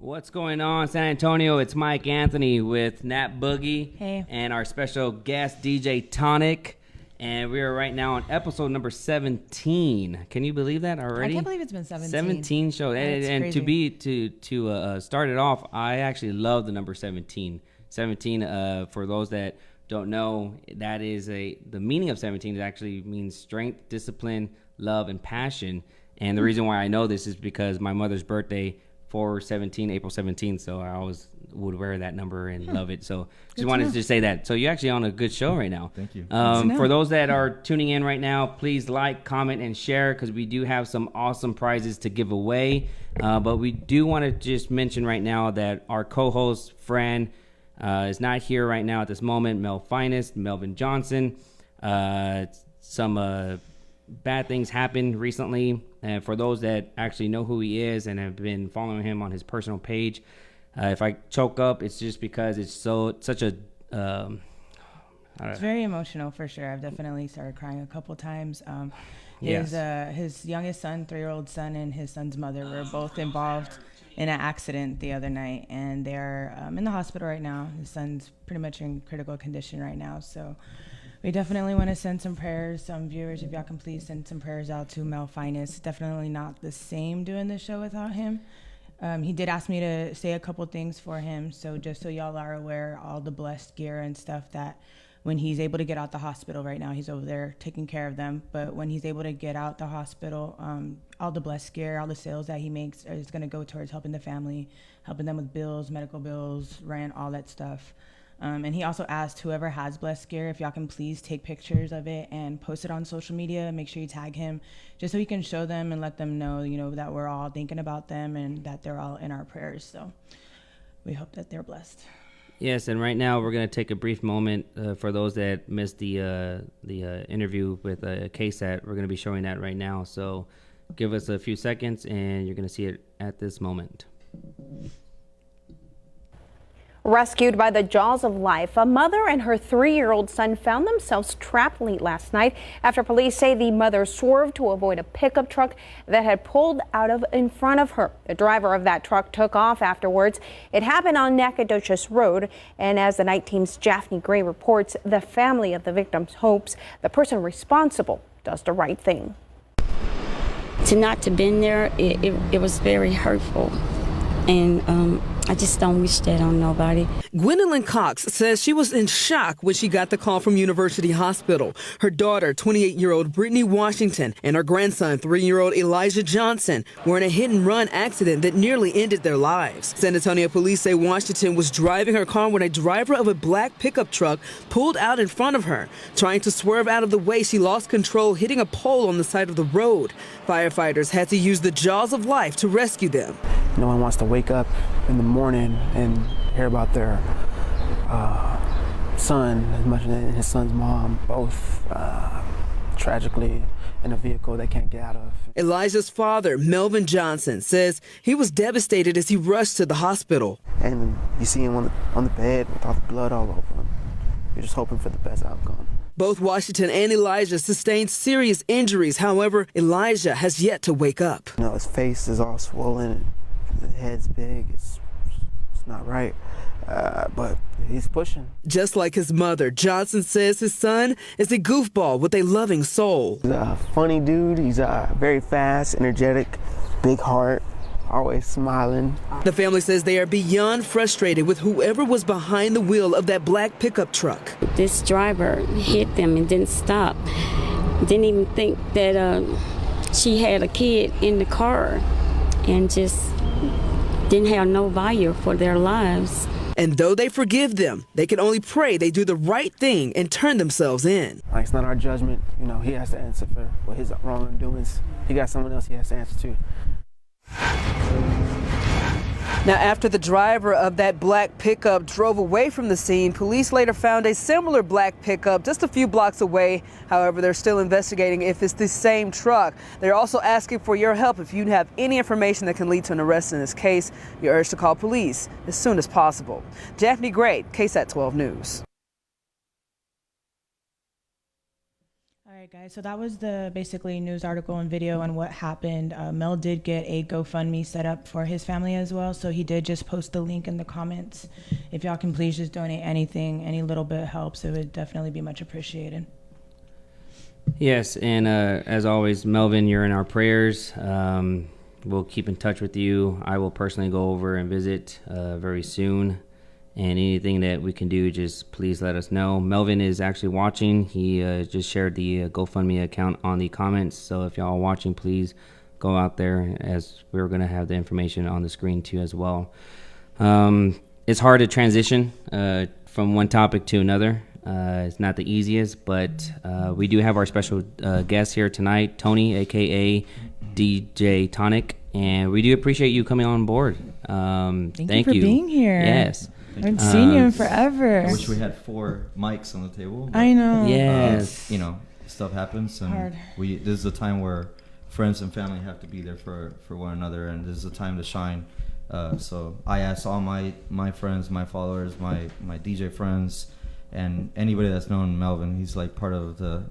What's going on, San Antonio? It's Mike Anthony with Nat Boogie. Hey. And our special guest, DJ Tonic. And we are right now on episode number 17. Can you believe that already? I can't believe it's been 17. 17 shows. And to start it off, I actually love the number 17. 17, for those that don't know, that is the meaning of 17 actually means strength, discipline, love, and passion. And the reason why I know this is because my mother's birthday, April 17th, so I always would wear that number and love it. So just wanted to say that. So you're actually on a good show right now. Thank you. For those that are tuning in right now, please like, comment, and share because we do have some awesome prizes to give away. But we do want to just mention right now that our co-host, Fran, is not here right now at this moment. Melvin Johnson. Some bad things happened recently, and for those that actually know who he is and have been following him on his personal page, if I choke up, it's just because it's such a it's very emotional for sure. I've definitely started crying a couple times. His youngest son, 3-year-old son, and his son's mother were both involved in an accident the other night, and they're in the hospital right now. His son's pretty much in critical condition right now, so we definitely want to send some prayers. Viewers, if y'all can please send some prayers out to Mel Finest. Definitely not the same doing this show without him. He did ask me to say a couple things for him, so just so y'all are aware, all the blessed gear and stuff that when he's able to get out the hospital right now, he's over there taking care of them. But when he's able to get out the hospital, all the blessed gear, all the sales that he makes is going to go towards helping the family, helping them with bills, medical bills, rent, all that stuff. And he also asked whoever has blessed gear, if y'all can please take pictures of it and post it on social media. Make sure you tag him just so he can show them and let them know, that we're all thinking about them and that they're all in our prayers. So we hope that they're blessed. Yes, and right now we're going to take a brief moment for those that missed the interview with KSAT. We're going to be showing that right now. So give us a few seconds and you're going to see it at this moment. Rescued by the jaws of life, a mother and her 3-year-old son found themselves trapped late last night after police say the mother swerved to avoid a pickup truck that had pulled out in front of her. The driver of that truck took off afterwards. It happened on Nacogdoches Road, and as the night team's Daphne Gray reports, the family of the victims hopes the person responsible does the right thing. To not to been there, it was very hurtful, and I just don't wish that on nobody. Gwendolyn Cox says she was in shock when she got the call from University Hospital. Her daughter, 28-year-old Brittany Washington, and her grandson, 3-year-old Elijah Johnson, were in a hit-and-run accident that nearly ended their lives. San Antonio police say Washington was driving her car when a driver of a black pickup truck pulled out in front of her. Trying to swerve out of the way, she lost control, hitting a pole on the side of the road. Firefighters had to use the jaws of life to rescue them. No one wants to wake up in the morning and hear about their son, as much as his son's mom, both tragically in a vehicle they can't get out of. Elijah's father, Melvin Johnson, says he was devastated as he rushed to the hospital. And you see him on the bed with all the blood all over him. You're just hoping for the best outcome. Both Washington and Elijah sustained serious injuries. However, Elijah has yet to wake up. His face is all swollen, the head's big, it's not right, but he's pushing. Just like his mother, Johnson says his son is a goofball with a loving soul. He's a funny dude. He's very fast, energetic, big heart, always smiling. The family says they are beyond frustrated with whoever was behind the wheel of that black pickup truck. This driver hit them and didn't stop. Didn't even think that she had a kid in the car, and just didn't have no value for their lives. And though they forgive them, they can only pray they do the right thing and turn themselves in. It's not our judgment. He has to answer for his wrongdoings. He got someone else he has to answer to. Now, after the driver of that black pickup drove away from the scene, police later found a similar black pickup just a few blocks away. However, they're still investigating if it's the same truck. They're also asking for your help. If you have any information that can lead to an arrest in this case, you're urged to call police as soon as possible. Daphne Gray, KSAT 12 News. All right, right, guys. So that was the basically news article and video on what happened. Mel did get a GoFundMe set up for his family as well. So he did just post the link in the comments. If y'all can please just donate anything, any little bit helps. It would definitely be much appreciated. Yes, and as always, Melvin, you're in our prayers. We'll keep in touch with you. I will personally go over and visit very soon. And anything that we can do, just please let us know. Melvin is actually watching. He just shared the GoFundMe account on the comments. So if y'all are watching, please go out there, as we're going to have the information on the screen too as well. It's hard to transition from one topic to another. It's not the easiest, but we do have our special guest here tonight, Tony, a.k.a. DJ Tonic. And we do appreciate you coming on board. Thank you for being here. Yes. I haven't seen you in forever. I wish we had 4 mics on the table. I know. Yes. Stuff happens, and this is a time where friends and family have to be there for one another, and this is a time to shine. So I asked all my friends, my followers, my DJ friends, and anybody that's known Melvin. He's like part of the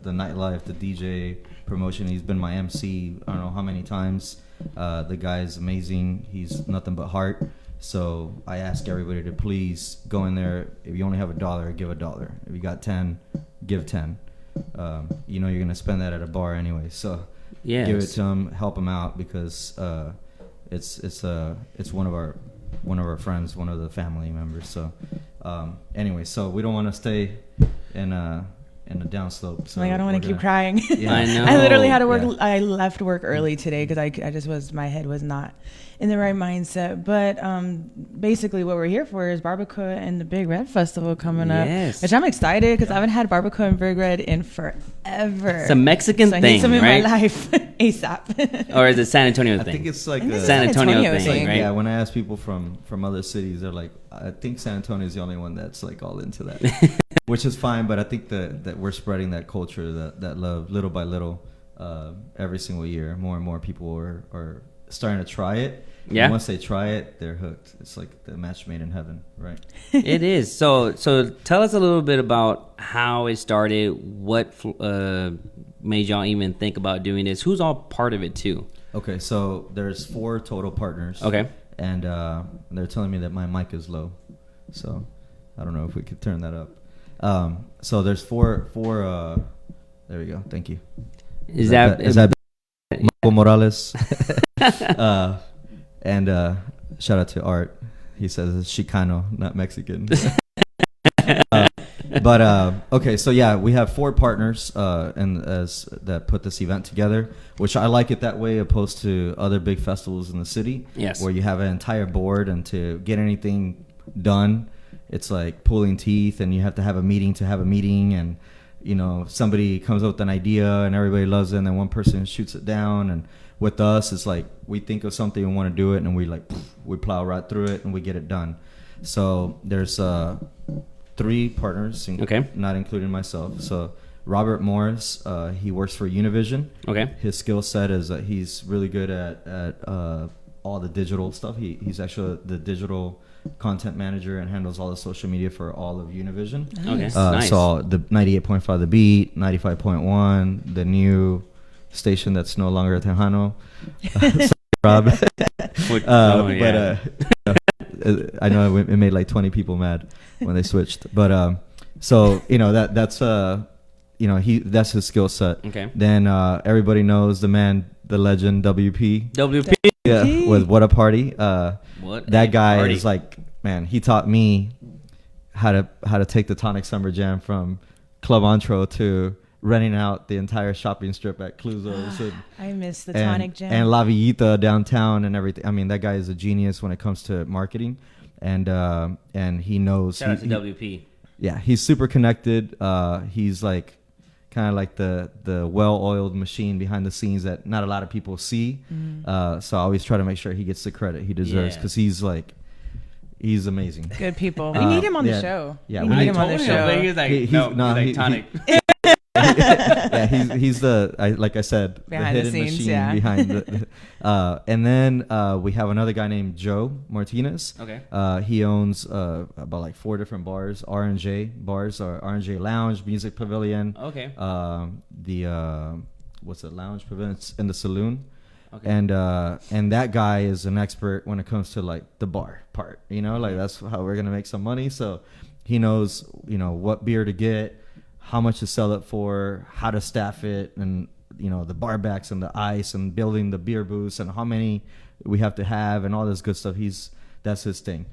nightlife, the DJ promotion. He's been my MC I don't know how many times. The guy's amazing. He's nothing but heart. So I ask everybody to please go in there. If you only have $1, give $1. If you got 10, give 10. You're gonna spend that at a bar anyway. So give it to him, help him out, because it's one of our friends, one of the family members. So anyway, so we don't want to stay in a downslope. So I don't want to keep crying. Yeah. I know. I literally had to work. Yeah. I left work early today because I just my head was not in the right mindset. But basically what we're here for is Barbacoa and the Big Red Festival coming up, which I'm excited because I haven't had Barbacoa and Big Red in forever. It's a Mexican thing, I need some in right? my life ASAP. Or is it San Antonio thing? I think it's like a San Antonio thing, right? Yeah, when I ask people from other cities, they're like, I think San Antonio is the only one that's like all into that. Which is fine, but I think that we're spreading that culture, that love, little by little, every single year. More and more people are starting to try it. Yeah. And once they try it, they're hooked. It's like the match made in heaven, right? It is. So tell us a little bit about how it started. What made y'all even think about doing this? Who's all part of it too? Okay, so there's 4 total partners. Okay. And they're telling me that my mic is low, so I don't know if we could turn that up. So there's four. There we go. Thank you. Is that Michael Morales? And shout out to Art. He says it's Chicano, not Mexican. Okay, so yeah, we have 4 partners that put this event together, which I like it that way, opposed to other big festivals in the city. Yes. Where you have an entire board, and to get anything done, it's like pulling teeth, and you have to have a meeting to have a meeting, and somebody comes up with an idea and everybody loves it, and then one person shoots it down. And with us, it's like we think of something and want to do it, and we plow right through it and we get it done. So there's 3 partners, not including myself. So Robert Morris, he works for Univision. Okay. His skill set is that he's really good at all the digital stuff. He's actually the digital content manager and handles all the social media for all of Univision. Nice. Okay, nice. So the 98.5 The Beat, 95.1, the new station that's no longer Tejano. Sorry, Rob. I know it made like 20 people mad when they switched. But that's that's his skill set. Okay. Then everybody knows the man, the legend, WP. WP. Yeah, with What a Party. That guy is like, man, he taught me how to take the Tonic Summer Jam from Club Intro to renting out the entire shopping strip at Cluzo's. I miss the Tonic Jam. And La Villita downtown and everything. I mean, that guy is a genius when it comes to marketing. And he knows. Shout out to WP. Yeah, he's super connected. He's like kind of like the well-oiled machine behind the scenes that not a lot of people see. So I always try to make sure he gets the credit he deserves, because he's amazing. Good people. We need him on the show. Yeah, we need him on the show. But he was like, no, he's like Tonic. Yeah, he's the like I said, behind the hidden the scenes, machine behind the. And then we have another guy named Joe Martinez. Okay. He owns about like 4 different bars, R&J bars, or R&J Lounge, Music Pavilion. Okay. The what's it, Lounge Pavilion in the saloon. Okay. And that guy is an expert when it comes to like the bar part, like that's how we're gonna make some money. So he knows, what beer to get, how much to sell it for, how to staff it, and the bar backs and the ice and building the beer booths and how many we have to have and all this good stuff. That's his thing.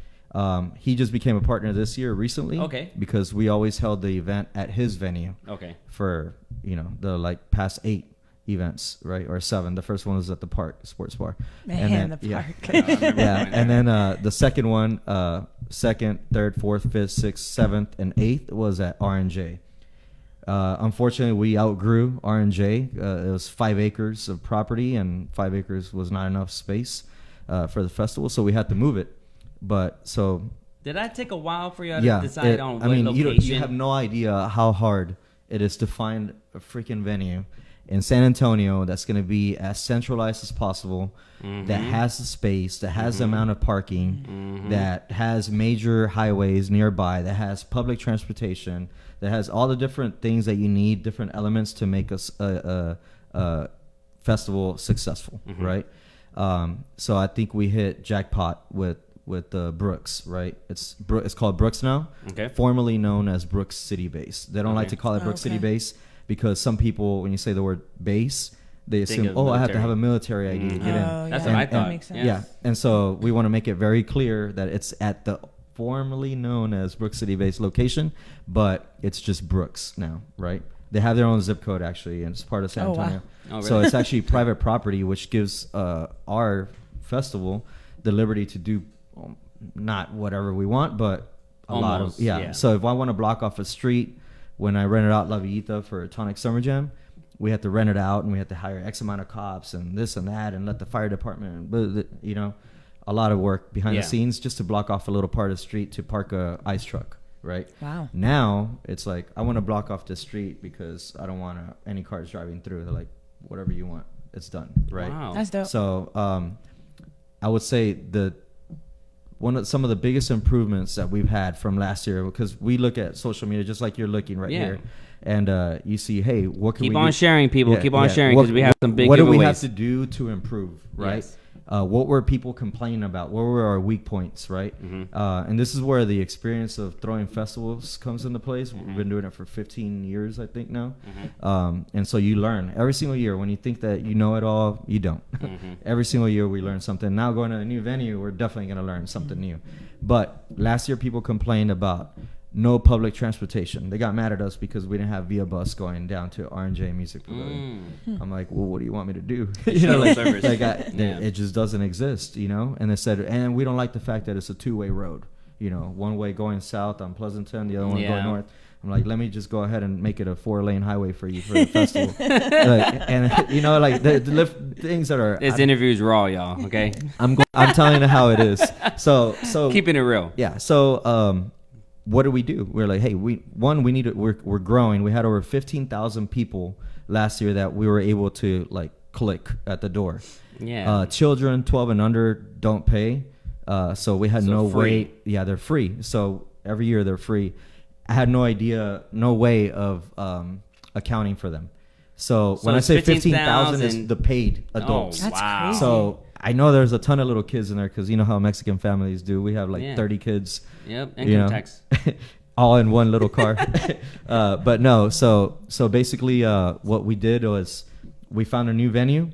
He just became a partner this year recently. Okay. Because we always held the event at his venue. Okay. For the like past 8 events, right, or 7. The first one was at the park, sports bar. The park. Yeah, and then the second one, 2nd, 3rd, 4th, 5th, 6th, 7th, and 8th was at R&J. Unfortunately, we outgrew R&J. It was 5 acres of property, and 5 acres was not enough space for the festival, so we had to move it. Did that take a while for you to decide on what location? You have no idea how hard it is to find a freaking venue in San Antonio that's going to be as centralized as possible, that has the space, that has the amount of parking, that has major highways nearby, that has public transportation, that has all the different things that you need, different elements to make a festival successful, right? So I think we hit jackpot with Brooks, right? It's called Brooks now, formerly known as Brooks City Base. They don't like to call it Brooks City Base, because some people, when you say the word base, they assume, I have to have a military ID to get in. That's what I thought. That makes sense. Yeah, and so we want to make it very clear that it's at the formerly known as Brooks City Base location, but it's just Brooks now, right? They have their own zip code, actually, and it's part of San Antonio. Wow. Oh, really? So it's actually private property, which gives our festival the liberty to do not whatever we want, but Almost, yeah. So if I want to block off a street, when I rented out La Villita for Tonic Summer Jam, we had to rent it out, and we had to hire X amount of cops and this and that, and let the fire department, a lot of work behind the scenes just to block off a little part of the street to park a ice truck, right? Wow. Now it's like, I want to block off the street because I don't want any cars driving through. They're like, whatever you want, it's done, right? Wow. That's dope. So I would say some of the biggest improvements that we've had from last year, because we look at social media just like you're looking right here, and you see, hey, what can we keep on sharing, people? Yeah, keep on sharing, because we have some big giveaways. What do we giveaways. have to do to improve, right? Yes. What were people complaining about? What were our weak points, right? And this is where the experience of throwing festivals comes into place. We've been doing it for 15 years, I think now. And so you learn every single year. When you think that you know it all, you don't. Every single year we learn something. Now going to a new venue, we're definitely going to learn something new. But last year people complained about no public transportation. They got mad at us because we didn't have Via Bus going down to R&J Music Pavilion. I'm like, well, what do you want me to do? It just doesn't exist, And they said, and we don't like the fact that it's a 2-way road. One way going south on Pleasanton, the other one going north. I'm like, let me just go ahead and make it a 4-lane highway for you for the festival. The things that are. This interview is raw, y'all. Okay, I'm telling you how it is. So keeping it real. Yeah. So what do we do? We're like, hey, we're growing. We had over 15,000 people last year that we were able to like click at the door. Yeah. Children 12 and under don't pay. So we had no free. way. Yeah, they're free. So every year they're free. I had no way of accounting for them. So when I say 15,000, it's the paid adults. That's crazy. So I know there's a ton of little kids in there, because you know how Mexican families do. We have like 30 kids. Yep, income tax. All in one little car. But no, so basically what we did was we found a new venue.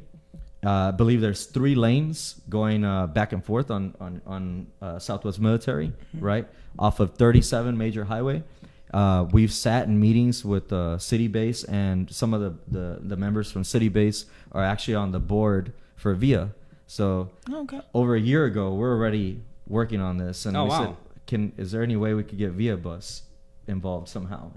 I believe there's 3 lanes going back and forth on Southwest Military, right? Off of 37 Major Highway. We've sat in meetings with City Base, and some of the members from City Base are actually on the board for VIA. So over a year ago, we're already working on this, and said, is there any way we could get Via Bus involved somehow?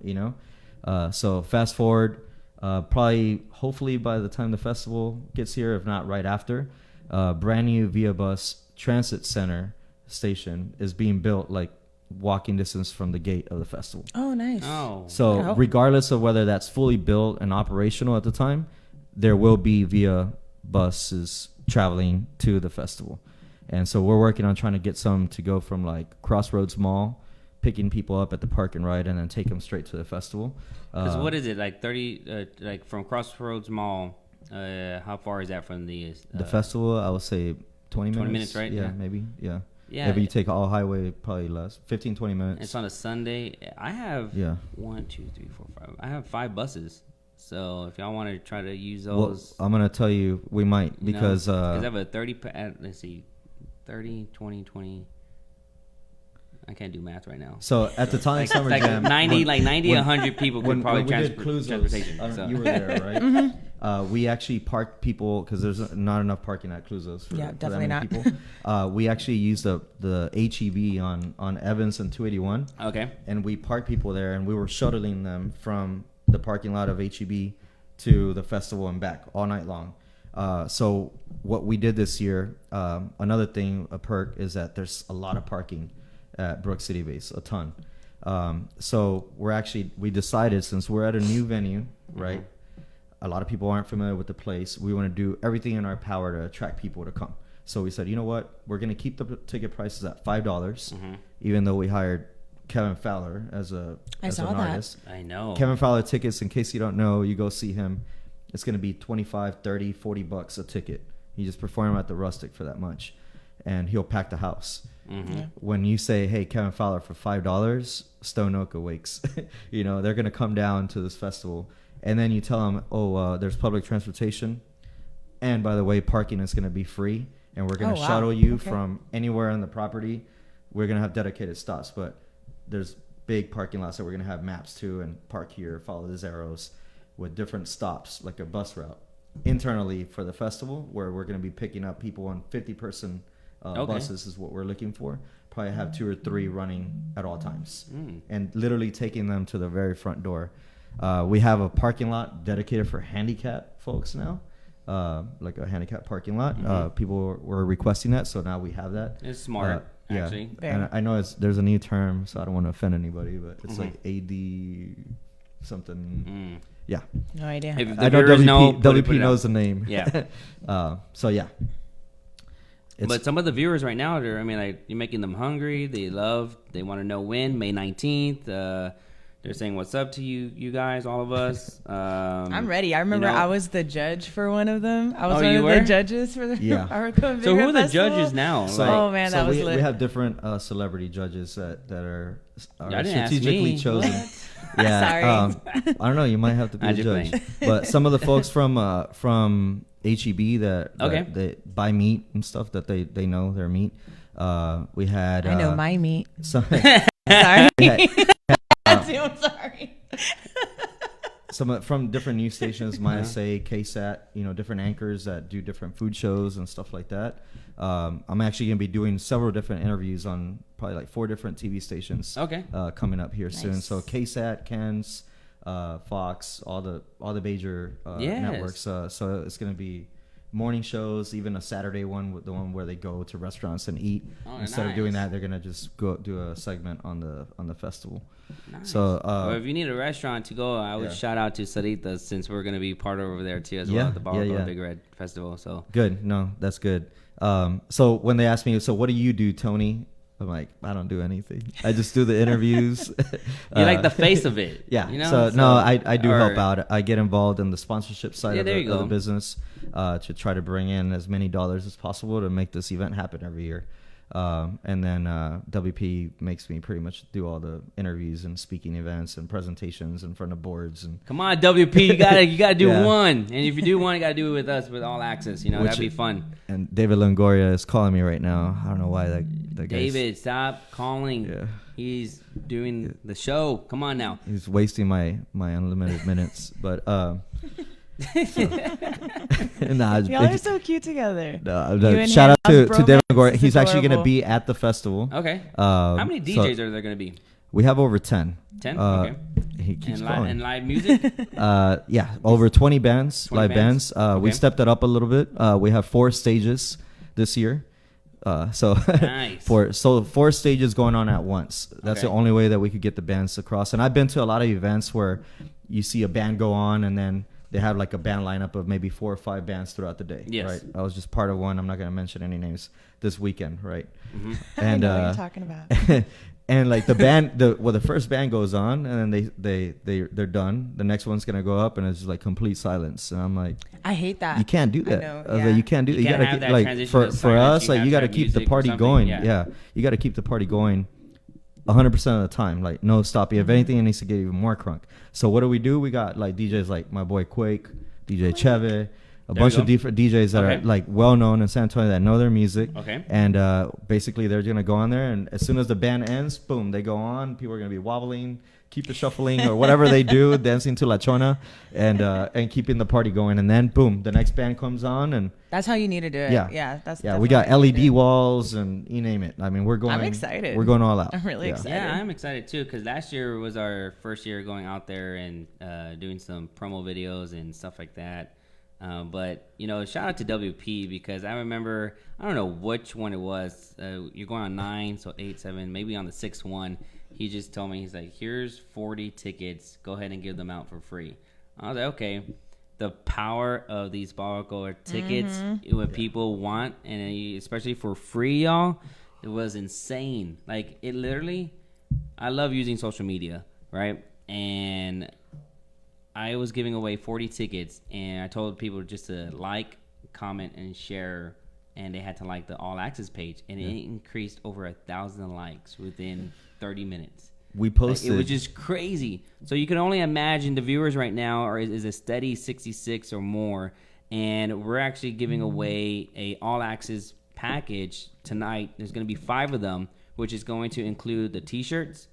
So fast forward, hopefully by the time the festival gets here, if not right after, brand new Via Bus transit center station is being built like walking distance from the gate of the festival. Oh, nice. Oh. So regardless of whether that's fully built and operational at the time, there will be via buses traveling to the festival. And so we're working on trying to get some to go from like Crossroads Mall, picking people up at the park and ride, and then take them straight to the festival. Because what is it, like 30, like from Crossroads Mall, how far is that from the festival? I would say 20 minutes. 20 minutes, right? Yeah, maybe. Yeah. Yeah. If you take all highway, probably less. 15, 20 minutes. It's on a Sunday. I have 1, 2, 3, 4, 5. I have 5 buses. So if y'all want to try to use those. Well, I'm going to tell you, we might, because I have a 30, let's see, 30, 20, 20. I can't do math right now. So at the time, Summer like Jam, 90, 100 people could probably transportation. So. You were there, right? We actually parked people because there's not enough parking at Cluzo's. Definitely not. People. We actually used the HEB on Evans and 281. Okay. And we parked people there, and we were shuttling them from the parking lot of HEB to the festival and back all night long. So what we did this year, another thing, a perk, is that there's a lot of parking at Brook City Base, a ton. So we decided, since we're at a new venue, right? A lot of people aren't familiar with the place. We want to do everything in our power to attract people to come. So we said, you know what? We're going to keep the ticket prices at $5, even though we hired Kevin Fowler as an artist. I know. Kevin Fowler tickets, in case you don't know, you go see him. It's going to be $25, $30, $40 a ticket. You just perform at the Rustic for that much, and he'll pack the house. When you say, hey, Kevin Fowler for $5, Stone Oak awakes. You know, they're going to come down to this festival. And then you tell them, there's public transportation. And by the way, parking is going to be free. And we're going to shuttle you from anywhere on the property. We're going to have dedicated stops. But there's big parking lots that we're going to have maps to, and park here, follow these arrows with different stops, like a bus route. Internally for the festival, where we're going to be picking up people on 50-person buses is what we're looking for. Probably have 2 or 3 running at all times, and literally taking them to the very front door. We have a parking lot dedicated for handicap folks now, like a handicap parking lot. People were requesting that, so now we have that. It's smart, actually. And I know there's a new term, so I don't want to offend anybody, but it's like AD something. Yeah. No idea. If I know WP knows the name. Yeah. So yeah. But some of the viewers right now, you're making them hungry. They want to know when, May 19th. They're saying what's up to you guys, all of us. I'm ready. I remember I was the judge for one of them. I was one of the judges for the Araco So who are the judges now? So, that was lit. We have different celebrity judges that are strategically chosen. Yeah. Sorry. I don't know. You might have to be a judge. But some of the folks from HEB that they buy meat and stuff, that they know their meat. We had. I know my meat. Sorry. I'm sorry. Some from different news stations, Maya Say, KSAT, different anchors that do different food shows and stuff like that. I'm actually going to be doing several different interviews on probably like 4 different TV stations. Coming up here soon. So KSAT, Ken's, Fox, all the major networks. So it's going to be morning shows, even a Saturday one, the one where they go to restaurants and eat. Instead of doing that, they're going to just go do a segment on the festival. Nice. So if you need a restaurant to go, I would shout out to Sarita, since we're going to be part over there too as well at the Barbacoa Big Red Festival. So good. No, that's good. So when they ask me, so what do you do, Tony? I'm like, I don't do anything. I just do the interviews. You're like the face of it. Yeah. So no, I do help out. I get involved in the sponsorship side of the business to try to bring in as many dollars as possible to make this event happen every year. And then WP makes me pretty much do all the interviews and speaking events and presentations in front of boards. And come on, WP, you gotta do one. And if you do one, you gotta do it with us with all access. That'd be fun. And David Longoria is calling me right now. I don't know why that David, stop calling. Yeah. He's doing the show. Come on now. He's wasting my unlimited minutes, but. Y'all are so cute together. Shout out to David Longoria. He's actually going to be at the festival. Okay. How many DJs are there going to be? We have over 10. 10? Okay. He keeps calling. And live music? Over 20 bands, live bands. Okay. We stepped it up a little bit. We have 4 stages this year. So Nice. so 4 stages going on at once. That's the only way that we could get the bands across. And I've been to a lot of events where you see a band go on and then they have like a band lineup of maybe 4 or 5 bands throughout the day. Yes. Right. I was just part of one. I'm not going to mention any names this weekend. Right. Mm-hmm. And I know what you're talking about. and like the band, the first band goes on and then they're done. The next one's going to go up and it's just like complete silence. And I'm like, I hate that. you can't do that. I know, I was like, you can't do that. You You can't gotta have keep, that like transition for to for silence. us, You like have you to got to have keep the music or party something. going. Yeah. Yeah, you got to keep the party going 100% of the time. Like no stopping. If anything, it needs to get even more crunk. So what do? We got like DJs like my boy Quake, DJ Cheve, a bunch of different DJs that are like well known in San Antonio that know their music. Okay. And basically they're gonna go on there, and as soon as the band ends, boom, they go on. People are gonna be wobbling, keep the shuffling or whatever they do, dancing to La Chona, and keeping the party going. And then boom, the next band comes on, and that's how you need to do it. Yeah, That's we got definitely LED walls and you name it. I mean, we're going. I'm excited. We're going all out. I'm really excited. Yeah, I'm excited too because last year was our first year going out there and doing some promo videos and stuff like that. But shout out to WP because I remember, I don't know which one it was. You're going on 9, so 8, 7, maybe on the 6th one. He just told me, he's like, here's 40 tickets. Go ahead and give them out for free. I was like, okay. The power of these barbacoa tickets, what people want, and especially for free, y'all, it was insane. Like, it literally, I love using social media, right? And I was giving away 40 tickets, and I told people just to like, comment, and share, and they had to like the All Access page, and it increased over 1,000 likes within 30 minutes. We posted. Like, it was just crazy. So you can only imagine the viewers right now is a steady 66 or more, and we're actually giving away a All Access package tonight. There's going to be 5 of them, which is going to include the T-shirts,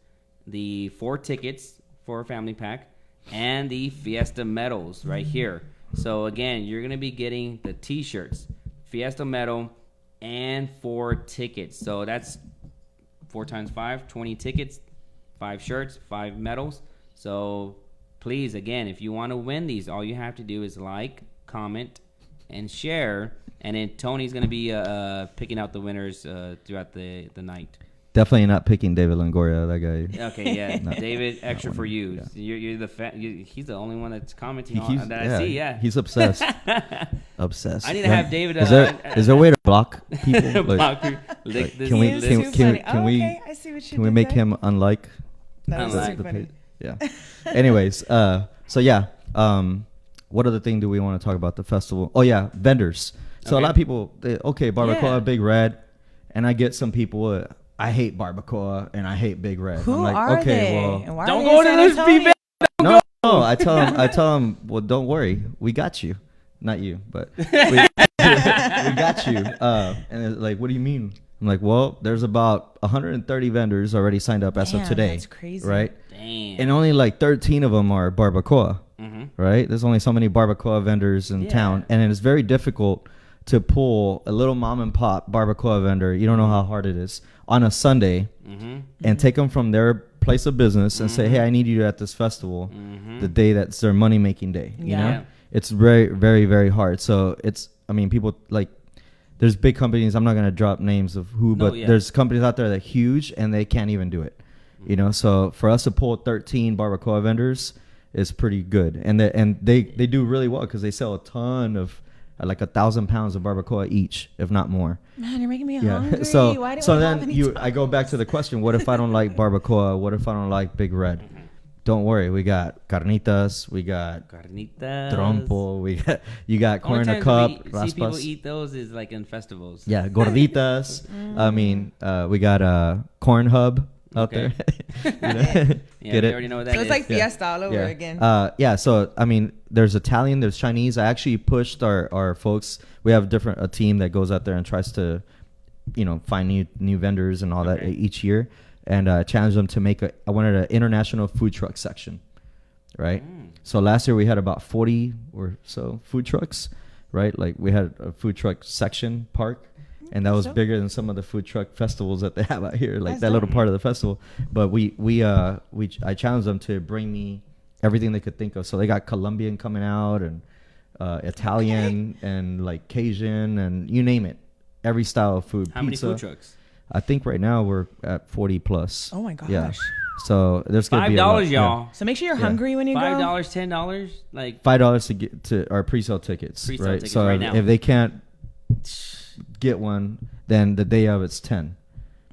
the 4 tickets for a family pack, and the Fiesta medals right here. So again, you're going to be getting the T-shirts, Fiesta medal, and 4 tickets. So that's 4 times 5, 20 tickets, 5 shirts, 5 medals. So please, again, if you want to win these, all you have to do is like, comment, and share. And then Tony's going to be picking out the winners throughout the night. Definitely not picking David Longoria, that guy. Okay, yeah. No. David, extra for you. Yeah. You're the he's the only one that's commenting on that I see, yeah. He's obsessed. Obsessed. I need to have David. Is there a way to block people? Block people. Can we make him unlike? That was too funny. Yeah. Anyways, so yeah. What other thing do we want to talk about the festival? Oh yeah, vendors. So a lot of people, barbacoa, Big Red, and I get some people. I hate barbacoa and I hate Big Red. Who I'm like, are okay, they? well, And why don't are they go in to San this Antonio? No, I tell them, well, don't worry, we got you. Not you, but we got you. And they're like, what do you mean? I'm like, well, there's about 130 vendors already signed up as of today. That's crazy. Right? Damn. And only like 13 of them are barbacoa. Mm-hmm. Right? There's only so many barbacoa vendors in town, and it's very difficult to pull a little mom and pop barbacoa vendor. You don't know how hard it is on a Sunday, and take them from their place of business and say, hey, I need you at this festival the day that's their money making day. You know, it's very, very, very hard. So people like, there's big companies, I'm not going to drop names of who, but there's companies out there that are huge and they can't even do it. You know, so for us to pull 13 barbacoa vendors is pretty good. And they do really well because they sell a ton of, like 1,000 pounds of barbacoa each, if not more. Man, you're making me hungry. So Why do I go back to the question: what if I don't like barbacoa? What if I don't like Big Red? Don't worry, we got carnitas, we got trompo, you got corn in a cup. See people eat those is like in festivals. Yeah, gorditas. I mean, we got corn hub out there. Get it? Already know what that so it's like Fiesta all over again. So I mean, there's Italian, there's Chinese. I actually pushed our folks. We have a team that goes out there and tries to, find new vendors and all that each year, and challenge them to I wanted an international food truck section, right? So last year we had about 40 or so food trucks, right? Like we had a food truck section park. And that was bigger than some of the food truck festivals that they have out here, like that little part of the festival. But I challenged them to bring me everything they could think of. So they got Colombian coming out and Italian and like Cajun and you name it. every style of food. How many food trucks? I think right now we're at 40 plus. Oh my gosh. Yeah. So there's gonna be $5, y'all. Yeah. So make sure you're hungry when you $5, go. $10, like $5 to get to our pre-sale tickets. Pre-sale right. tickets So right now. if they can't get one, then the day of it's 10.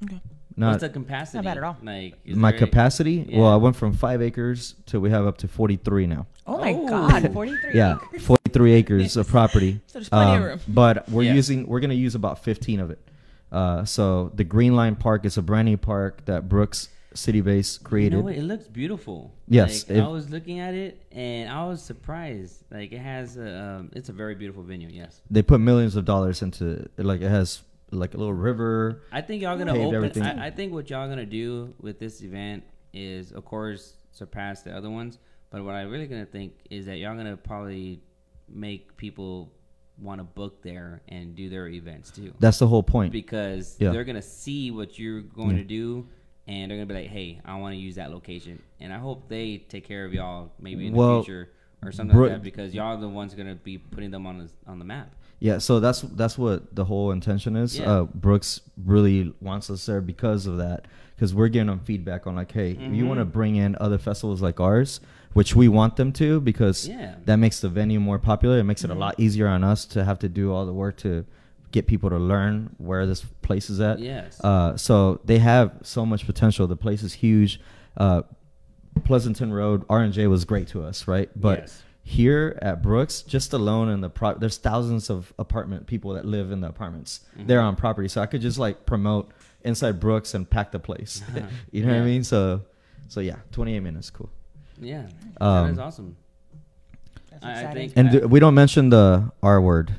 Okay. What's the capacity? Not bad at all. Like My capacity? Yeah. Well, I went from 5 acres to we have up to 43 now. Oh my God, 43 Yeah, acres. 43 acres of property. So there's plenty of room. But we're Yeah. we're gonna use about 15 of it. So the Green Line Park is a brand new park that Brooks City Base created. You know what? It looks beautiful. Yes, Like, I was looking at it and I was surprised. Like it has it's a very beautiful venue. Yes. They put millions of dollars into like it has like a little river. I think y'all gonna Paved open. everything. I think what y'all gonna do with this event is, of course, surpass the other ones. But what I really gonna think is that y'all gonna probably make people want to book there and do their events too. That's the whole point. Because Yeah. they're gonna see what you're going to do, and they're gonna be like, "Hey, I want to use that location." And I hope they take care of y'all maybe in the future or something like that, because y'all are the ones gonna be putting them on the map. Yeah, so that's what the whole intention is. Yeah. Brooks really wants us there because of that, because we're giving them feedback on like, hey, if you want to bring in other festivals like ours, which we want them to, because that makes the venue more popular. It makes it a lot easier on us to have to do all the work to get people to learn where this place is at. Yes. So they have so much potential. The place is huge. Pleasanton Road, R&J was great to us, right? But here at Brooks, just alone in there's thousands of apartment people that live in the apartments. They're on property, so I could just like promote inside Brooks and pack the place. You know what I mean? So yeah, 28 minutes, cool. Yeah, that is awesome. That's I think, and we don't mention the R word.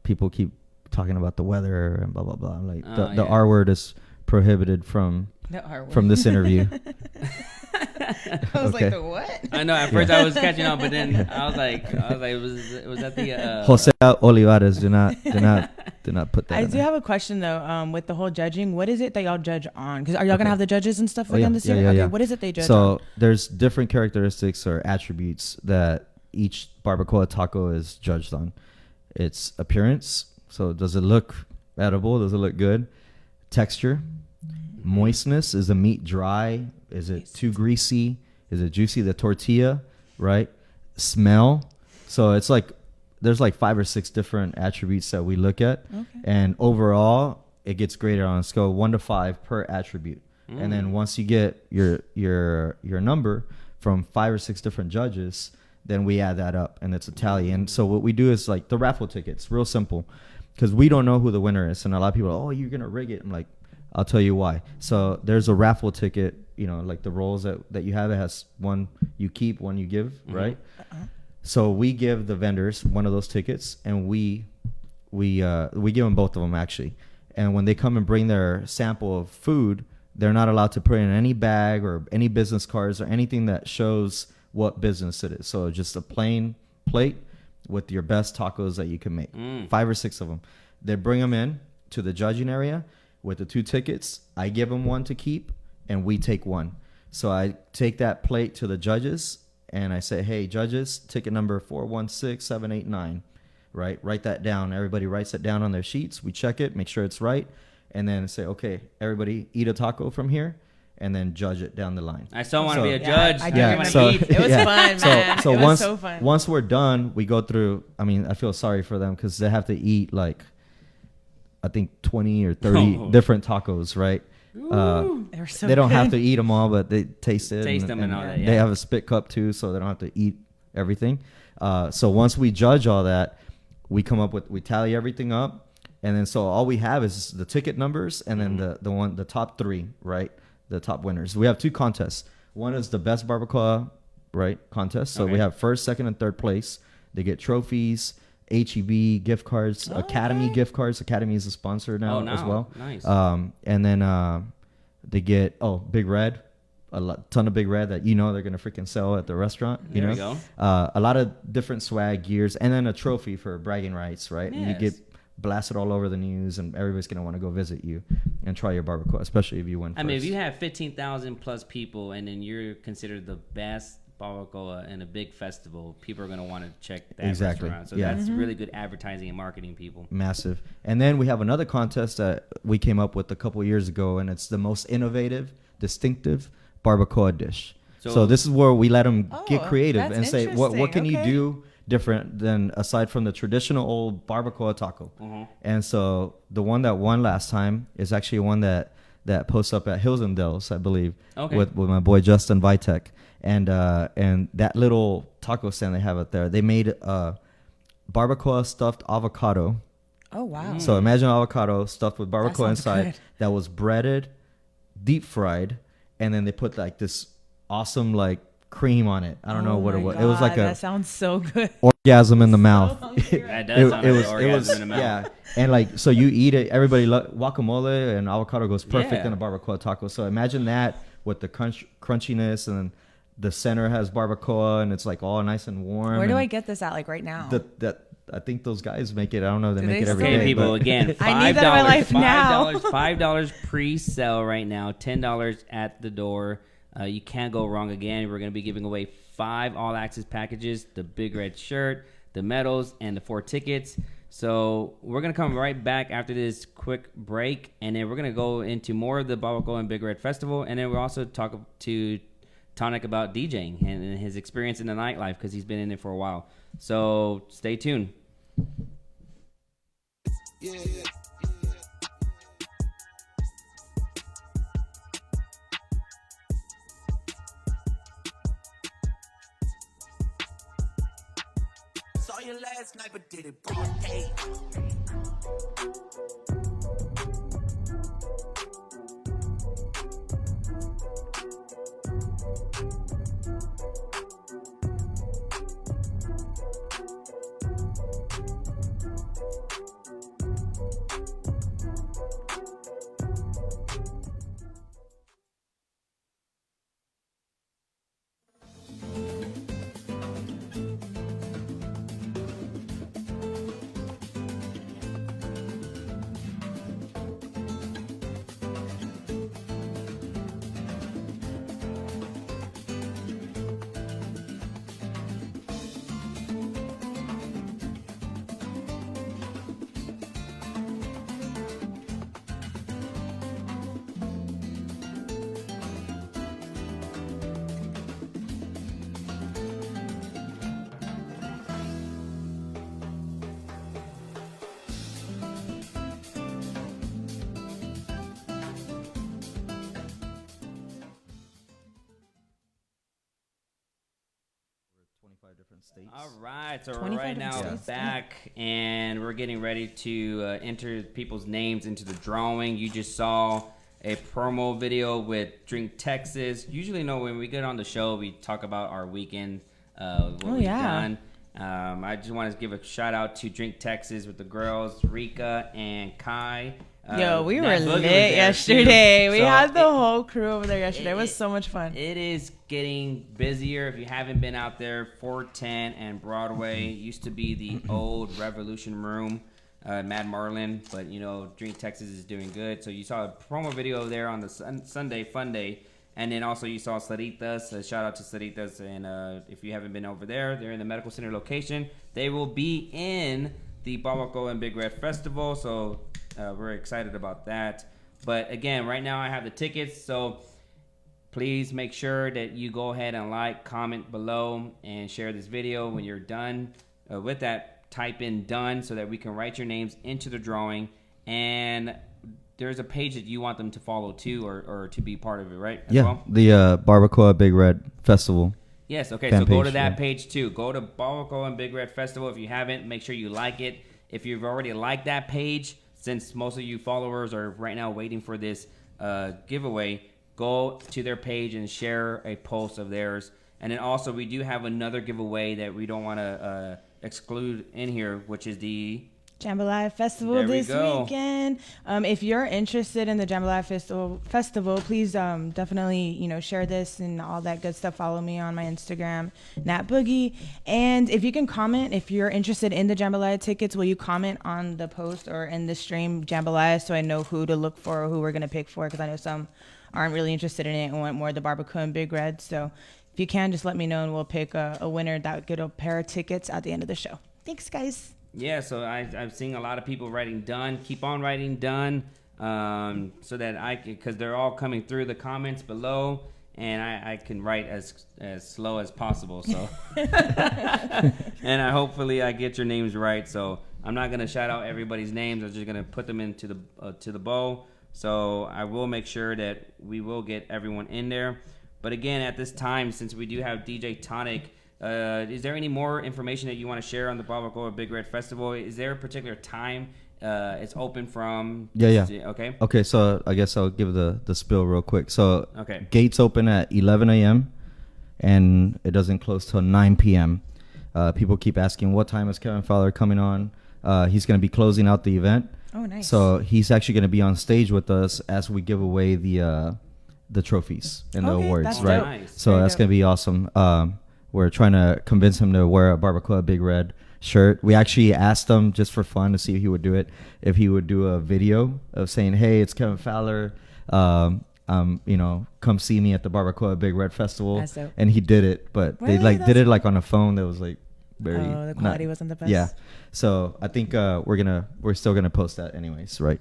People keep talking about the weather and blah blah blah. Like the R word is prohibited from this interview. I was like, the what? I know. At first, I was catching on, but then I was like, it was at the Jose Olivares. Do not put that. I do have a question though. With the whole judging, what is it that y'all judge on? Because are y'all gonna have the judges and stuff again this year? Yeah. What is it they judge on? So there's different characteristics or attributes that each barbacoa taco is judged on. It's appearance. So does it look edible? Does it look good? Texture. Moistness. Is the meat dry? Is it too greasy? Is it juicy? The tortilla, right? Smell. So it's like there's like 5 or 6 different attributes that we look at, and overall it gets graded on a scale of 1 to 5 per attribute. And then once you get your number from 5 or 6 different judges, then we add that up and it's a tally. And so what we do is like the raffle tickets, real simple, because we don't know who the winner is, and a lot of people are, oh, you're gonna rig it. I'm like, I'll tell you why. So there's a raffle ticket, you know, like the rolls that you have. It has one you keep, one you give, right? So we give the vendors one of those tickets, and we give them both of them actually. And when they come and bring their sample of food, they're not allowed to put in any bag or any business cards or anything that shows what business it is. So just a plain plate with your best tacos that you can make, 5 or 6 of them. They bring them in to the judging area with the 2 tickets. I give them one to keep, and we take one. So I take that plate to the judges, and I say, hey, judges, ticket number 416789, right? Write that down. Everybody writes it down on their sheets. We check it, make sure it's right, and then say, okay, everybody eat a taco from here, and then judge it down the line. I still want to be a judge. It was fun, man. So it was so fun. Once we're done, we go through. I mean, I feel sorry for them because they have to eat like, I think 20 or 30 different tacos, right? They're so they don't good. have to eat them all, but they taste it. Taste them and all that. They have a spit cup too, so they don't have to eat everything. So once we judge all that, we tally everything up, and then so all we have is the ticket numbers, and then the top 3, right? The top winners. We have 2 contests. One is the best barbacoa, right, contest. So we have first, second, and third place. They get trophies, HEB gift cards, Academy gift cards. Academy is a sponsor now as well. Nice. And then they get Big Red, ton of Big Red that they're gonna freaking sell at the restaurant. There we go. A lot of different swag gears, and then a trophy for bragging rights, right? Yes. And you get blasted all over the news, and everybody's gonna want to go visit you and try your barbacoa, especially if you win. I mean, if you have 15,000 plus people, and then you're considered the best barbacoa and a big festival, people are going to want to check that restaurant. So Yeah. that's really good advertising and marketing, people. Massive. And then we have another contest that we came up with a couple years ago, and it's the most innovative, distinctive barbacoa dish. So this is where we let them get creative and say, what can you do different than aside from the traditional old barbacoa taco? And so the one that won last time is actually one that posts up at Hills and Dells, I believe, with my boy Justin Vitek. And that little taco stand they have out there, they made barbacoa stuffed avocado. Oh, wow. So imagine avocado stuffed with barbacoa inside that was breaded, deep fried, and then they put like this awesome like cream on it. I don't know what it was. It was like that sounds so good. Orgasm in the mouth. That does sound like orgasm in the mouth. Yeah. And like, so you eat it, everybody guacamole and avocado goes perfect in a barbacoa taco. So imagine that with the crunchiness, and the center has barbacoa and it's like all nice and warm. Where do I get this at, like right now? I think those guys make it. I don't know if they make it every day. day. People, again, I need that in my life now. $5 pre-sale right now, $10 at the door. You can't go wrong. Again, we're going to be giving away 5 all-access packages, the Big Red shirt, the medals, and the 4 tickets. So we're going to come right back after this quick break, and then we're going to go into more of the Barbacoa and Big Red Festival, and then we'll also talk to Tonic about DJing and his experience in the nightlife, because he's been in it for a while. So stay tuned. Yeah. Saw you last night, but did it broad day. Different states. All right, so we're right now back, and we're getting ready to enter people's names into the drawing. You just saw a promo video with Drink Texas. Usually, when we get on the show, we talk about our weekend, what we've done. I just want to give a shout out to Drink Texas with the girls, Rika and Kai. Yo, we were lit yesterday. We had the whole crew over there yesterday. It was so much fun. It is getting busier. If you haven't been out there, 410 and Broadway used to be the old Revolution Room, Mad Marlin, but Drink Texas is doing good. So you saw a promo video there on the Sunday Fun Day, and then also you saw Saritas. Shout out to Saritas, and if you haven't been over there, they're in the Medical Center location. They will be in the Barbacoa and Big Red Festival, so we're excited about that. But again, right now I have the tickets, so please make sure that you go ahead and like, comment below, and share this video. When you're done with that, type in done so that we can write your names into the drawing. And there's a page that you want them to follow too, or to be part of it, right? The Barbacoa Big Red Festival. Yes, okay, so go to that page too. Go to Barbacoa and Big Red Festival. If you haven't, make sure you like it. If you've already liked that page, since most of you followers are right now waiting for this giveaway, go to their page and share a post of theirs. And then also, we do have another giveaway that we don't want to exclude in here, which is the Jambalaya Festival this weekend. If you're interested in the Jambalaya Festival, please definitely share this and all that good stuff. Follow me on my Instagram, Nat Boogie. And if you can comment, if you're interested in the Jambalaya tickets, will you comment on the post or in the stream Jambalaya, so I know who to look for or who we're gonna pick for? Because I know some aren't really interested in it and want more of the Barbacoa and Big Red. So if you can, just let me know and we'll pick a winner that would get a pair of tickets at the end of the show. Thanks, guys. Yeah, so I'm seeing a lot of people writing done. Keep on writing done, so that I can, because they're all coming through the comments below, and I can write as slow as possible. So, and hopefully I get your names right. So I'm not gonna shout out everybody's names. I'm just gonna put them into the bowl. So I will make sure that we will get everyone in there. But again, at this time, since we do have DJ Tonic. Is there any more information that you want to share on the Barbacoa Big Red Festival? Is there a particular time it's open from? Yeah. Okay. Okay, so I guess I'll give the spill real quick. So okay. Gates open at 11 a.m. and it doesn't close till 9 p.m. People keep asking, what time is Kevin Fowler coming on? He's going to be closing out the event. Oh, nice. So he's actually going to be on stage with us as we give away the trophies and the awards, that's right? Nice. So that's going to be awesome. We're trying to convince him to wear a Barbacoa Big Red shirt. We actually asked him just for fun to see if he would do it. If he would do a video of saying, "Hey, it's Kevin Fowler. Come see me at the Barbacoa Big Red Festival." And he did it, but they did it like on a phone that was like very. Oh, the quality wasn't the best. Yeah. So I think we're still gonna post that anyways, right?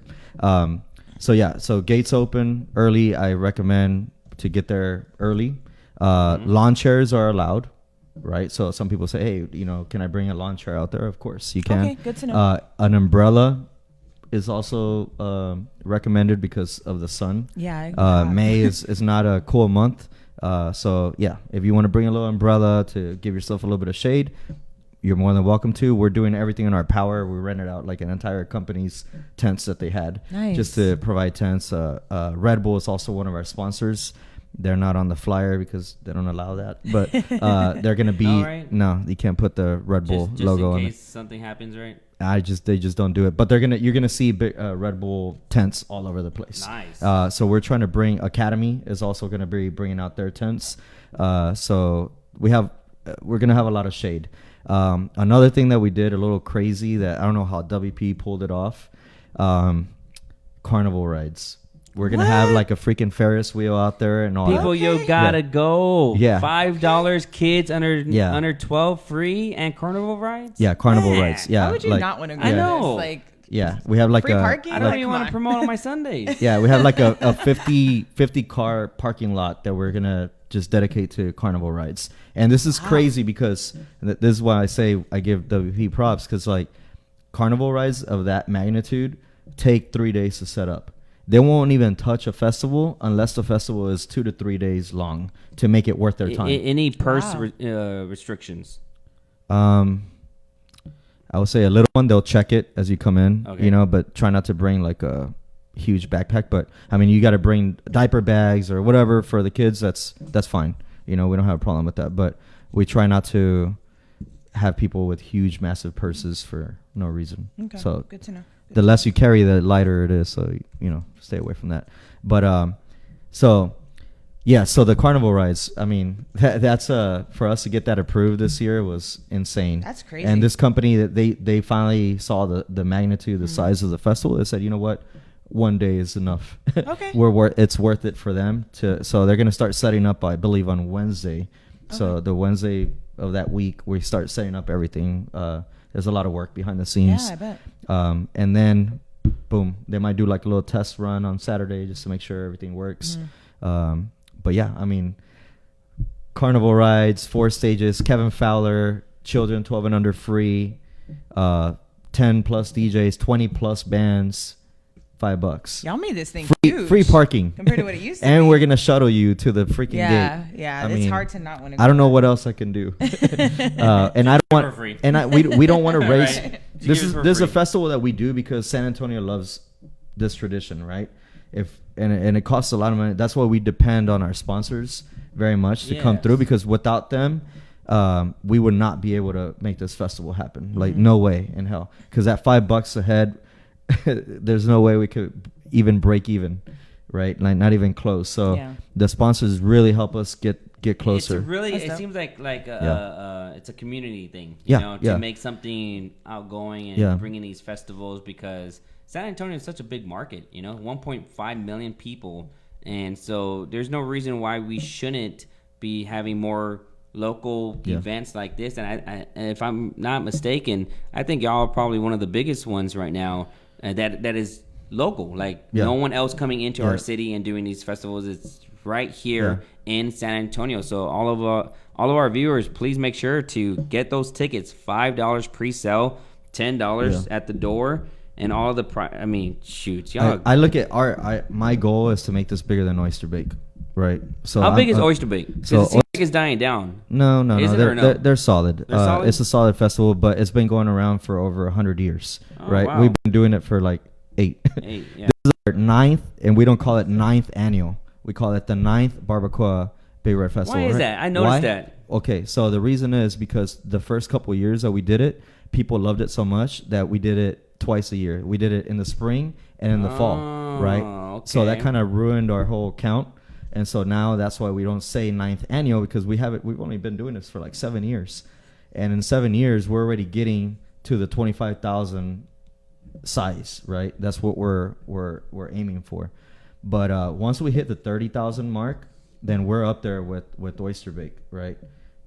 So gates open early. I recommend to get there early. Lawn chairs are allowed. Right, so some people say, "Hey, can I bring a lawn chair out there?" Of course, you can. Okay, good to know. An umbrella is also recommended because of the sun. Yeah. May is not a cool month, so yeah, if you want to bring a little umbrella to give yourself a little bit of shade, you're more than welcome to. We're doing everything in our power. We rented out like an entire company's tents that they had, just to provide tents. Red Bull is also one of our sponsors. They're not on the flyer because they don't allow that, but they're gonna be. Right. No, you can't put the Red Bull logo on it. In case something happens, right? They just don't do it. But you're gonna see Red Bull tents all over the place. Nice. So we're trying to bring Academy is also gonna be bringing out their tents. So we're gonna have a lot of shade. Another thing that we did a little crazy that I don't know how WP pulled it off. Carnival rides. We're going to have like a freaking Ferris wheel out there and all People, that. you gotta go. Yeah. $5 kids under 12 free and carnival rides? Yeah, carnival rides. Yeah. Why would you not want to go? I know. We have like free parking? I don't even want to promote on my Sundays. Yeah, we have like a 50 car parking lot that we're going to just dedicate to carnival rides. And this is crazy because this is why I say I give WP props, because like carnival rides of that magnitude take 3 days to set up. They won't even touch a festival unless the festival is 2 to 3 days long to make it worth their time. Any purse restrictions? I would say a little one. They'll check it as you come in, but try not to bring like a huge backpack. But I mean, you got to bring diaper bags or whatever for the kids. That's fine. We don't have a problem with that. But we try not to have people with huge, massive purses for no reason. Okay, so good to know. The less you carry, the lighter it is. So, stay away from that. But, so the carnival rides, I mean, that's, for us to get that approved this year was insane. That's crazy. And this company, that they finally saw the magnitude, the size of the festival. They said, you know what? 1 day is enough. Okay. It's worth it for them so they're going to start setting up, I believe, on Wednesday. Okay. So the Wednesday of that week, we start setting up everything. There's a lot of work behind the scenes. Yeah, I bet. And then, boom, they might do like a little test run on Saturday just to make sure everything works. But yeah, I mean, carnival rides, 4 stages, Kevin Fowler, children 12 and under free, 10 plus DJs, 20 plus bands, $5. Y'all made this thing huge. Free parking compared to what it used to and be. we're gonna shuttle you to the freaking gate. Yeah, it's hard to not want to. I don't know what else I can do. And I don't want. For free. And we don't want to race. Right. This is a festival that we do because San Antonio loves this tradition, right? And it costs a lot of money. That's why we depend on our sponsors very much to come through, because without them, we would not be able to make this festival happen. Like no way in hell. Because at $5 a head, there's no way we could even break even, right? Like not even close. So the sponsors really help us get closer. It seems like it's a community thing, to make something outgoing and bringing these festivals, because San Antonio is such a big market, 1.5 million people, and so there's no reason why we shouldn't be having more local events like this. And I, if I'm not mistaken, I think y'all are probably one of the biggest ones right now that is local. Like no one else coming into our city and doing these festivals. It's right here in San Antonio. So all of our viewers, please make sure to get those tickets. $5 pre-sale, $10 at the door, and all the I mean, shoot, y'all. I look at my goal is to make this bigger than Oyster Bake, right? So how big is Oyster Bake? So it seems like it's dying down. No, they're solid. They're solid? It's a solid festival, but it's been going around for over 100 years, right? Wow. We've been doing it for like 8. Yeah. This is our 9th, and we don't call it 9th annual. We call it the 9th Barbacoa Big Red Festival. Why is that? I noticed that. Okay, so the reason is because the first couple of years that we did it, people loved it so much that we did it twice a year. We did it in the spring and in the fall, right? Okay. So that kind of ruined our whole count. And so now that's why we don't say 9th annual, because we've only been doing this for like 7 years. And in 7 years, we're already getting to the 25,000 size, right? That's what we're aiming for. But once we hit the 30,000 mark, then we're up there with Oyster Bake, right?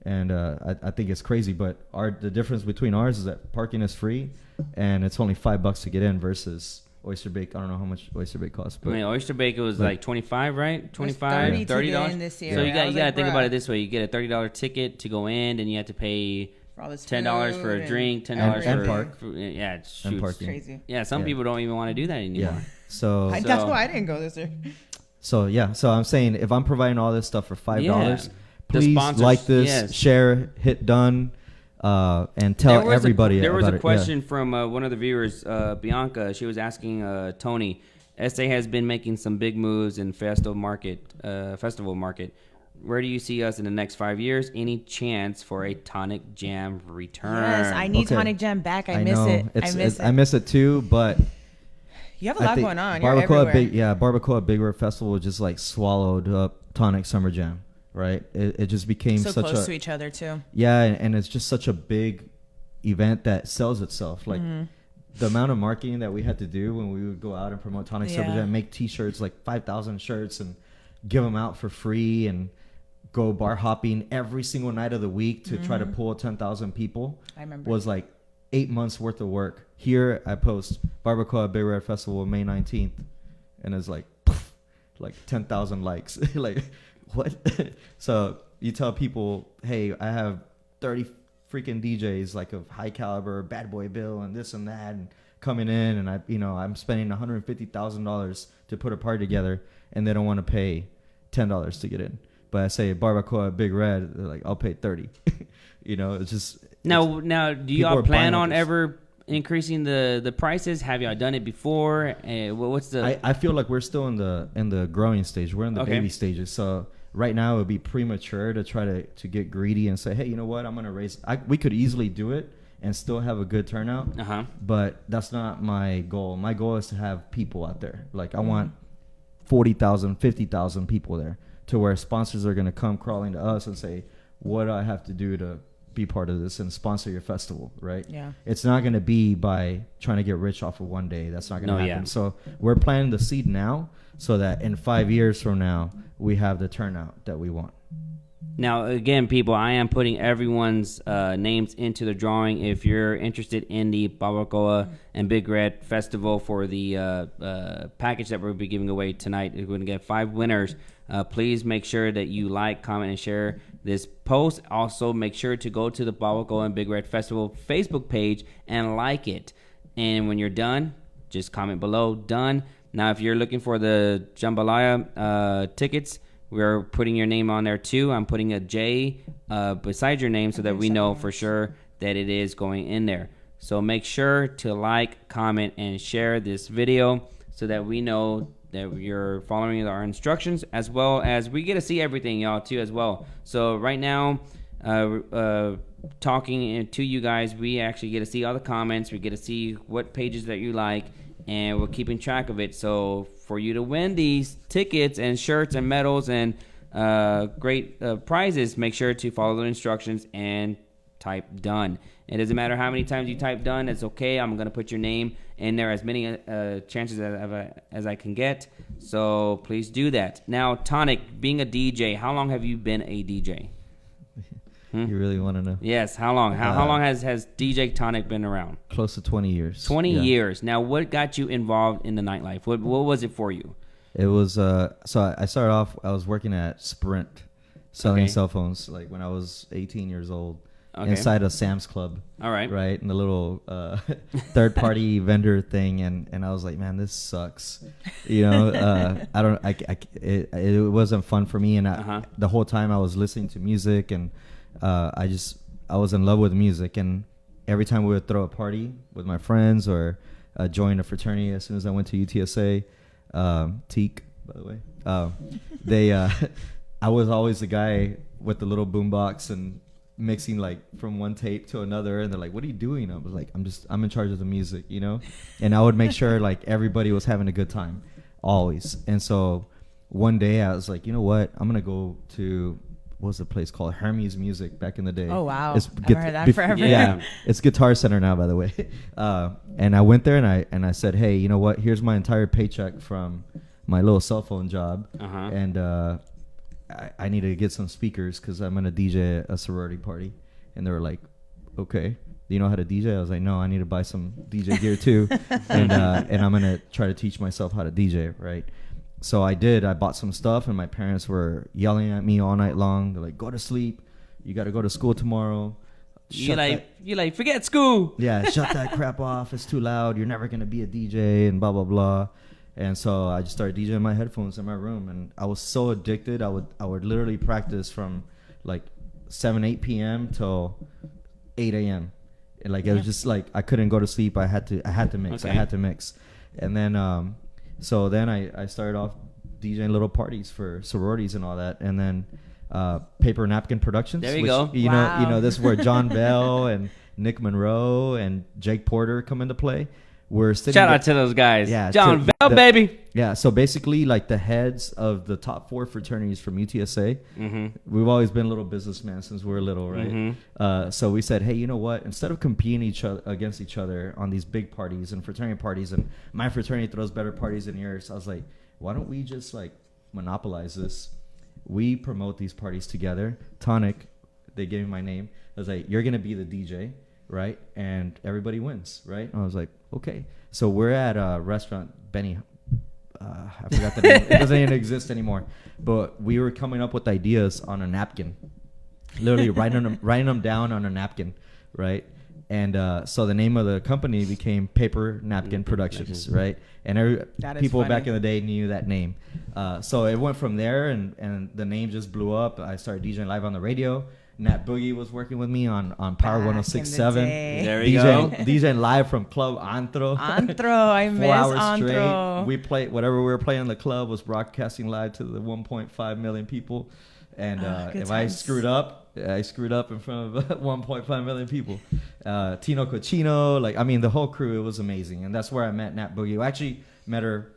And I think it's crazy, but the difference between ours is that parking is free, and it's only $5 to get in versus Oyster Bake. I don't know how much Oyster Bake costs. But I mean, Oyster Bake, it was like 25, right? 25, $30 this year. So you got to think bruh. about it this way: you get a $30 ticket to go in, and you have to pay $10 for a drink, $10 and for park. Yeah, shoot. And parking. Crazy. Yeah, some people don't even want to do that anymore. Yeah. So That's why I didn't go this year. So I'm saying if I'm providing all this stuff for $5, The please sponsors, like this, share, hit done, and tell everybody there was about a it. question from one of the viewers, Bianca. She was asking Tony, SA has been making some big moves in festival market. Where do you see us in the next 5 years? Any chance for a Tonic Jam return? Yes, I need Tonic Jam back. I miss it. I miss it too, but you have a lot going on. You're everywhere. Barbacoa Big Red Festival just like swallowed up Tonic Summer Jam, right? It just became so such close to each other too. Yeah, and it's just such a big event that sells itself. Like the amount of marketing that we had to do when we would go out and promote Tonic Summer Jam, make T-shirts, like 5,000 shirts, and give them out for free, and go bar hopping every single night of the week to try to pull 10,000 people. I remember. Was like 8 months worth of work. Here I post Barbacoa Big Red Festival May 19th, and it's like 10,000 likes. Like what? So you tell people, hey, I have 30 freaking DJs like of high caliber, Bad Boy Bill and this and that, and coming in, and I'm spending $150,000 to put a party together, and they don't want to pay $10 to get in. But I say Barbacoa Big Red, they're like, I'll pay 30. It's just now. Do y'all plan on ever increasing the prices? Have y'all done it before? What's the? I feel like we're still in the growing stage. We're in the baby stages. So right now it would be premature to try to get greedy and say, hey, you know what? I'm gonna raise. We could easily do it and still have a good turnout. But that's not my goal. My goal is to have people out there. Like I want 40,000, 50,000 people there, to where sponsors are going to come crawling to us and say, what do I have to do to be part of this and sponsor your festival, right? Yeah. It's not going to be by trying to get rich off of one day. That's not going to happen. Yeah. So we're planting the seed now so that in 5 years from now, we have the turnout that we want. Now, again, people, I am putting everyone's names into the drawing. If you're interested in the Barbacoa and Big Red Festival for the package that we'll be giving away tonight, we're going to get 5 winners. Please make sure that you like, comment, and share this post. Also, make sure to go to the Barbacoa and Big Red Festival Facebook page and like it. And when you're done, just comment below, done. Now, if you're looking for the jambalaya tickets, we're putting your name on there too. I'm putting a J beside your name so that we know for sure that it is going in there. So make sure to like, comment, and share this video so that we know that you're following our instructions, as well as we get to see everything, y'all, too, as well. So right now, talking to you guys, we actually get to see all the comments. We get to see what pages that you like, and we're keeping track of it. So for you to win these tickets and shirts and medals and great prizes, make sure to follow the instructions and type done. It doesn't matter how many times you type done. It's okay. I'm going to put your name in there as many chances as I can get. So please do that. Now, Tonic, being a DJ, how long have you been a DJ? You really want to know? Yes. How long? How long has DJ Tonic been around? Close to 20 years. 20 years. Now, what got you involved in the nightlife? What was it for you? It was so I started off. I was working at Sprint, selling cell phones. Like when I was 18 years old, inside a Sam's Club. All right. Right, in the little third-party vendor thing, and I was like, man, this sucks. You know, it wasn't fun for me, and the whole time I was listening to music, and I was in love with music, and every time we would throw a party with my friends or join a fraternity, as soon as I went to UTSA. Teak, by the way. I was always the guy with the little boombox and mixing like from one tape to another, and they're like, "What are you doing?" I was like, "I'm in charge of the music," you know. And I would make sure like everybody was having a good time, always. And so one day I was like, you know what? I'm gonna go to what was the place called Hermes Music back in the day. Oh wow, I've heard that forever. Yeah, it's Guitar Center now, by the way. And I went there and I said, hey, you know what? Here's my entire paycheck from my little cell phone job, and I need to get some speakers because I'm gonna DJ a sorority party. And they were like, okay, do you know how to DJ? I was like, no, I need to buy some DJ gear too, and I'm gonna try to teach myself how to DJ, right? So I did. I bought some stuff, and my parents were yelling at me all night long. They're like, "Go to sleep. You got to go to school tomorrow." You like forget school. Yeah, shut that crap off. It's too loud. You're never gonna be a DJ, and blah blah blah. And so I just started DJing my headphones in my room, and I was so addicted. I would literally practice from like 8 p.m. till 8 a.m. And like it was just like I couldn't go to sleep. I had to mix. Okay. I had to mix, and then. So then I started off DJing little parties for sororities and all that, and then Paper Napkin Productions. There you go. You know, this is where John Bell and Nick Monroe and Jake Porter come into play. We're sitting. Shout out to those guys. Yeah, John Bell, baby. Yeah. So basically, like the heads of the top 4 fraternities from UTSA, we've always been little businessmen since we were little, right? So we said, hey, you know what? Instead of competing against each other on these big parties and fraternity parties, and my fraternity throws better parties than yours, I was like, why don't we just like monopolize this? We promote these parties together. Tonic, they gave me my name. I was like, you're gonna be the DJ, right? And everybody wins, right? And I was like, okay. So we're at a restaurant, Benny. I forgot the name. It doesn't even exist anymore. But we were coming up with ideas on a napkin, literally writing them down on a napkin, right? And so the name of the company became Paper Napkin Productions, right? And people back in the day knew that name. So it went from there, and the name just blew up. I started DJing live on the radio. Nat Boogie was working with me on Power 106.7. There you go. DJing live from Club Antro. I miss 4 hours Antro. straight. We played whatever we were playing in the club was broadcasting live to the 1.5 million people. And if I screwed up in front of 1.5 million people. Tino Cochino, the whole crew, it was amazing. And that's where I met Nat Boogie. I actually met her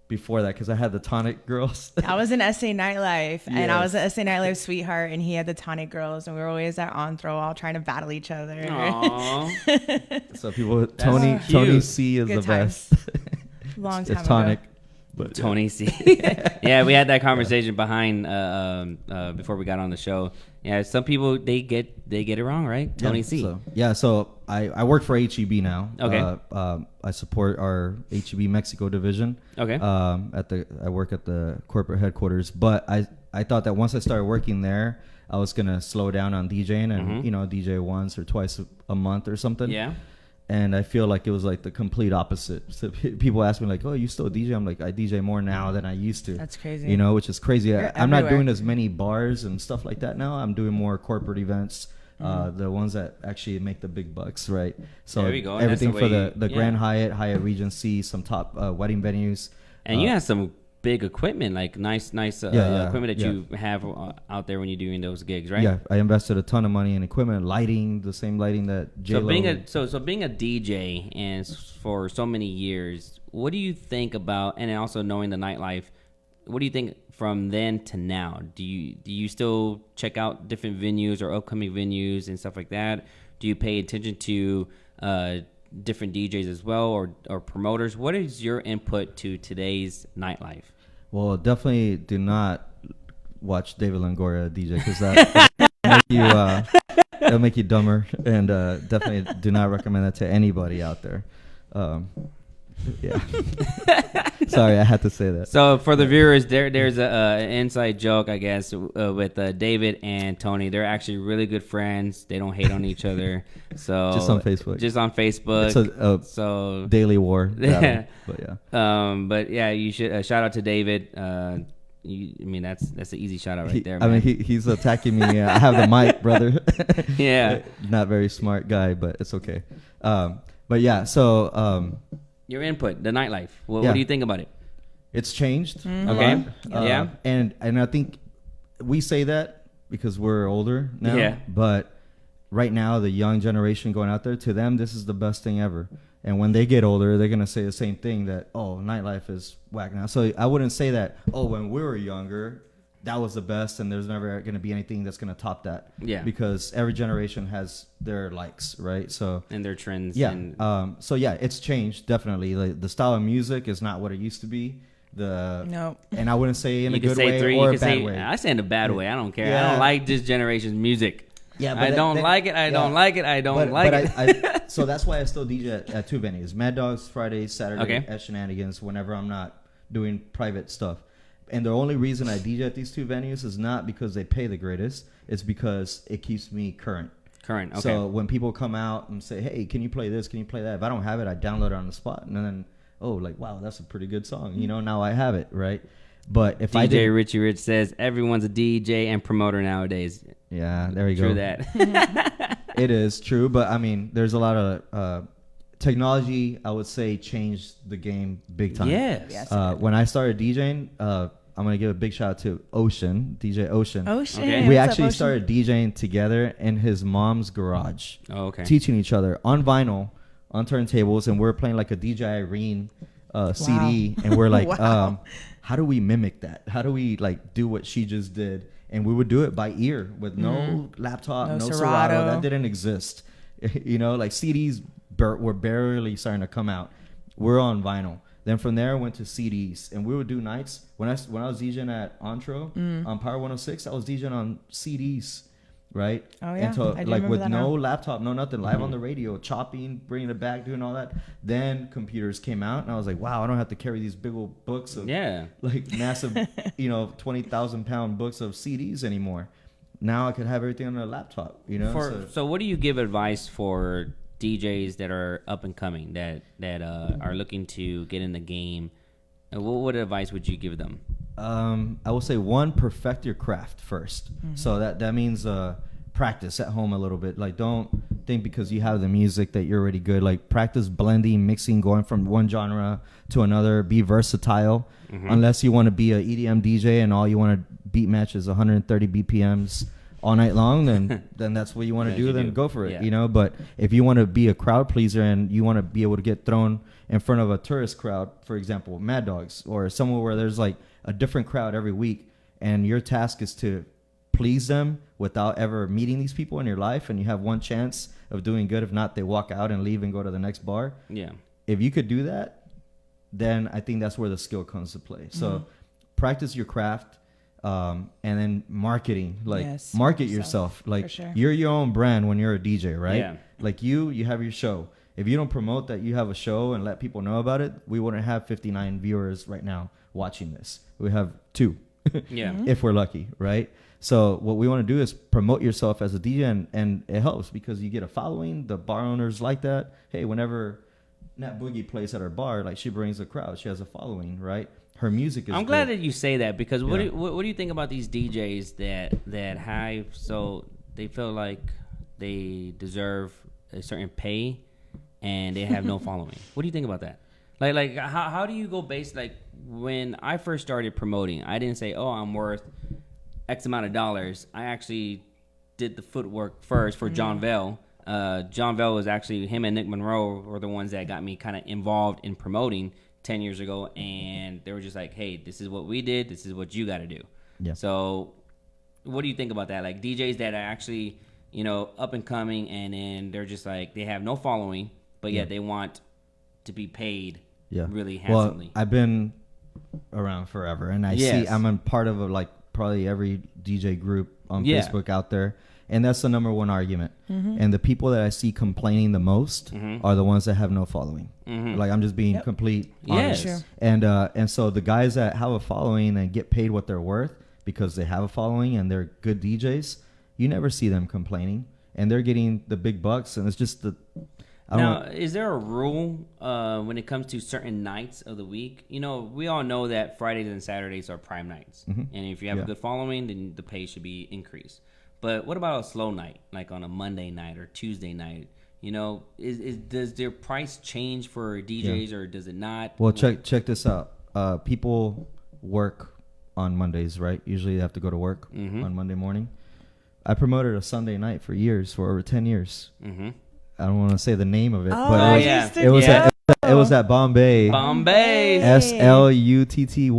before that because I had the Tonic Girls. I was in SA Nightlife, and I was an SA Nightlife sweetheart, and he had the Tonic Girls, and we were always at Antro all trying to battle each other. Aww. So Tony C is Good the times. best. Long time it's Tonic. ago. But Tony C. Yeah, we had that conversation behind before we got on the show. Yeah, some people they get it wrong, right? Tony C. So I work for HEB now. Okay. I support our HEB Mexico division. Okay. I work at the corporate headquarters, but I thought that once I started working there, I was gonna slow down on DJing and DJ once or twice a month or something. Yeah. And I feel like it was like the complete opposite. So people ask me like, "Oh, you still DJ?" I'm like, "I DJ more now than I used to." That's crazy. Which is crazy. I'm not everywhere. doing as many bars and stuff like that now. I'm doing more corporate events, the ones that actually make the big bucks, right? So there we go. Everything for the Grand Hyatt, Hyatt Regency, some top wedding venues. And you have some big equipment, like nice equipment that you have out there when you're doing those gigs, right? Yeah, I invested a ton of money in equipment, lighting, the same lighting that J-Lo. So being a DJ and for so many years, what do you think about, and also knowing the nightlife, what do you think from then to now? Do you still check out different venues or upcoming venues and stuff like that? Do you pay attention to different DJs as well, or promoters? What is your input to today's nightlife? Well, definitely do not watch David Longoria DJ, because that'll make you dumber, and definitely do not recommend that to anybody out there. Yeah. Sorry, I had to say that. So for the viewers, there's an inside joke, I guess, with David and Tony. They're actually really good friends. They don't hate on each other. So just on Facebook. Just on Facebook. It's a daily war battle, but yeah. You should shout out to David. I mean, that's an easy shout out right there, man. I mean, he's attacking me. I have the mic, brother. Yeah. Not very smart guy, but it's okay. But yeah, so your input, the nightlife. What do you think about it? It's changed a Okay. lot. And I think we say that because we're older now. Yeah. But right now, the young generation going out there, to them, this is the best thing ever. And when they get older, they're going to say the same thing, that, oh, nightlife is whack now. So I wouldn't say that, oh, when we were younger, that was the best, and there's never going to be anything that's going to top that. Yeah. Because every generation has their likes, right? So and their trends. Yeah. So yeah, it's changed, definitely. Like, the style of music is not what it used to be. No. And I wouldn't say in a good way three, or a bad way. I say in a bad way. I don't care. Yeah. I don't like this generation's music. Yeah, but I don't like it. I don't like it. I don't like it. So that's why I still DJ at two venues: Mad Dogs Friday, Saturday at Shenanigans. Whenever I'm not doing private stuff, and the only reason I DJ at these two venues is not because they pay the greatest. It's because it keeps me current. Okay. So when people come out and say, "Hey, can you play this? Can you play that?" If I don't have it, I download it on the spot, and then wow, that's a pretty good song. Now I have it, right? But if DJ Richie Rich says everyone's a DJ and promoter nowadays. Yeah, there you go. True that. It is true, but I mean, there's a lot of technology, I would say, changed the game big time. Yes. When I started DJing, I'm going to give a big shout out to Ocean, DJ Ocean. Okay. We actually started DJing together in his mom's garage. Oh, okay. Teaching each other on vinyl, on turntables, and we're playing like a DJ Irene CD, and we're like, how do we mimic that? How do we like do what she just did? And we would do it by ear with no laptop, no Serato. That didn't exist. Like CDs were barely starting to come out. We're on vinyl. Then from there, I went to CDs, and we would do nights. When I was DJing at Antro on Power 106, I was DJing on CDs, right? Oh yeah. And so like with no now. laptop, no nothing, live on the radio, chopping, bringing it back, doing all that. Then computers came out, and I was like, wow, I don't have to carry these big old books of like massive, 20,000 pound books of CDs anymore. Now I could have everything on a laptop, So what do you give advice for DJs that are up and coming, that are looking to get in the game? What advice would you give them? I will say, one, perfect your craft first. So that means practice at home a little bit. Like, don't think because you have the music that you're already good. Like, practice blending, mixing, going from one genre to another. Be versatile. Unless you want to be a EDM DJ and all you want to beat match is 130 BPMs all night long, then that's what you want to do. Then go for it. But if you want to be a crowd pleaser and you want to be able to get thrown in front of a tourist crowd, for example, Mad Dogs, or somewhere where there's like a different crowd every week, and your task is to please them without ever meeting these people in your life, and you have one chance of doing good. If not, they walk out and leave and go to the next bar. Yeah. If you could do that, then I think that's where the skill comes to play. So practice your craft, and then marketing. Like, market yourself. Like, you're your own brand when you're a DJ, right? Yeah. Like, you have your show. If you don't promote that you have a show and let people know about it, we wouldn't have 59 viewers right now watching this. We have 2. If we're lucky, right? So what we want to do is promote yourself as a DJ, and it helps because you get a following. The bar owners like that. Hey, whenever Nat Boogie plays at our bar, like, she brings a crowd. She has a following, right? Her music is I'm glad good. that you say that, because what do you think about these DJs that have, so they feel like they deserve a certain pay and they have no following? What do you think about that? Like how do you go based, like, when I first started promoting, I didn't say, oh, I'm worth X amount of dollars. I actually did the footwork first for John Vell. John Vell was actually, him and Nick Monroe were the ones that got me kind of involved in promoting 10 years ago, and they were just like, hey, this is what we did, this is what you got to do. So what do you think about that? Like, DJs that are actually up and coming, and then they're just like they have no following, but yet they want to be paid really handsomely. Well, I've been around forever, and I see I'm a part of probably every DJ group on Facebook out there, and that's the number one argument. And the people that I see complaining the most are the ones that have no following. Like, I'm just being complete honest. Sure. And so the guys that have a following and get paid what they're worth because they have a following and they're good DJs, you never see them complaining, and they're getting the big bucks. And it's just now, is there a rule when it comes to certain nights of the week? We all know that Fridays and Saturdays are prime nights. And if you have a good following, then the pay should be increased. But what about a slow night, like on a Monday night or Tuesday night? Does their price change for DJs or does it not? Well, check this out. People work on Mondays, right? Usually they have to go to work on Monday morning. I promoted a Sunday night for over 10 years. I don't want to say the name of it, but it was at Bombay. SLUTTY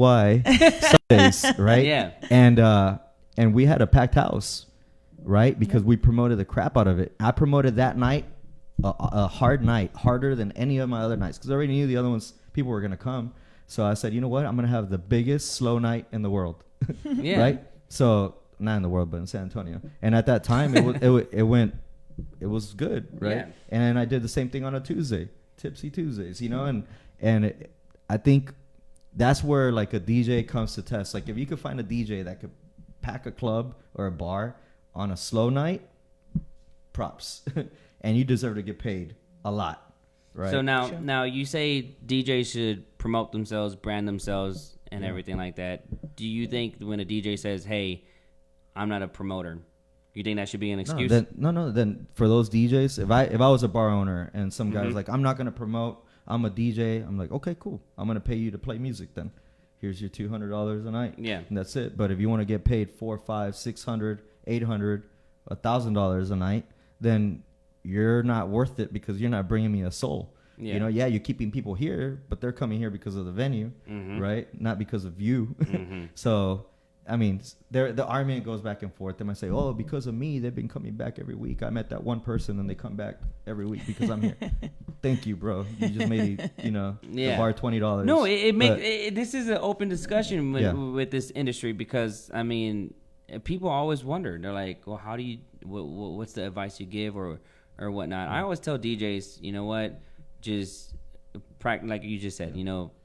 Sundays, right? Yeah. And we had a packed house, right? Because we promoted the crap out of it. I promoted that night, a hard night, harder than any of my other nights, because I already knew the other ones, people were going to come. So I said, you know what? I'm going to have the biggest slow night in the world, right? So not in the world, but in San Antonio. And at that time, it was good, right? Yeah. And I did the same thing on a Tuesday, Tipsy Tuesdays, I think that's where like a DJ comes to test. Like, if you could find a DJ that could pack a club or a bar on a slow night, props. And you deserve to get paid a lot, right? So now you say DJs should promote themselves, brand themselves, and everything like that. Do you think when a DJ says, hey, I'm not a promoter, you think that should be an excuse? Then for those DJs, if I was a bar owner and some guy was like, I'm not going to promote, I'm a DJ, I'm like, okay, cool. I'm going to pay you to play music then. Here's your $200 a night. Yeah. And that's it. But if you want to get paid $400, $500, $600, $800, $1,000 a night, then you're not worth it because you're not bringing me a soul. Yeah. You're keeping people here, but they're coming here because of the venue, right? Not because of you. So, I mean, the argument goes back and forth. They might say, oh, because of me, they've been coming back every week. I met that one person and they come back every week because I'm here. Thank you, bro. You just made, the bar $20. No, this is an open discussion with this industry because, I mean, people always wonder. They're like, well, how do you, what's the advice you give or whatnot? I always tell DJs, you know what, just practice, like you just said,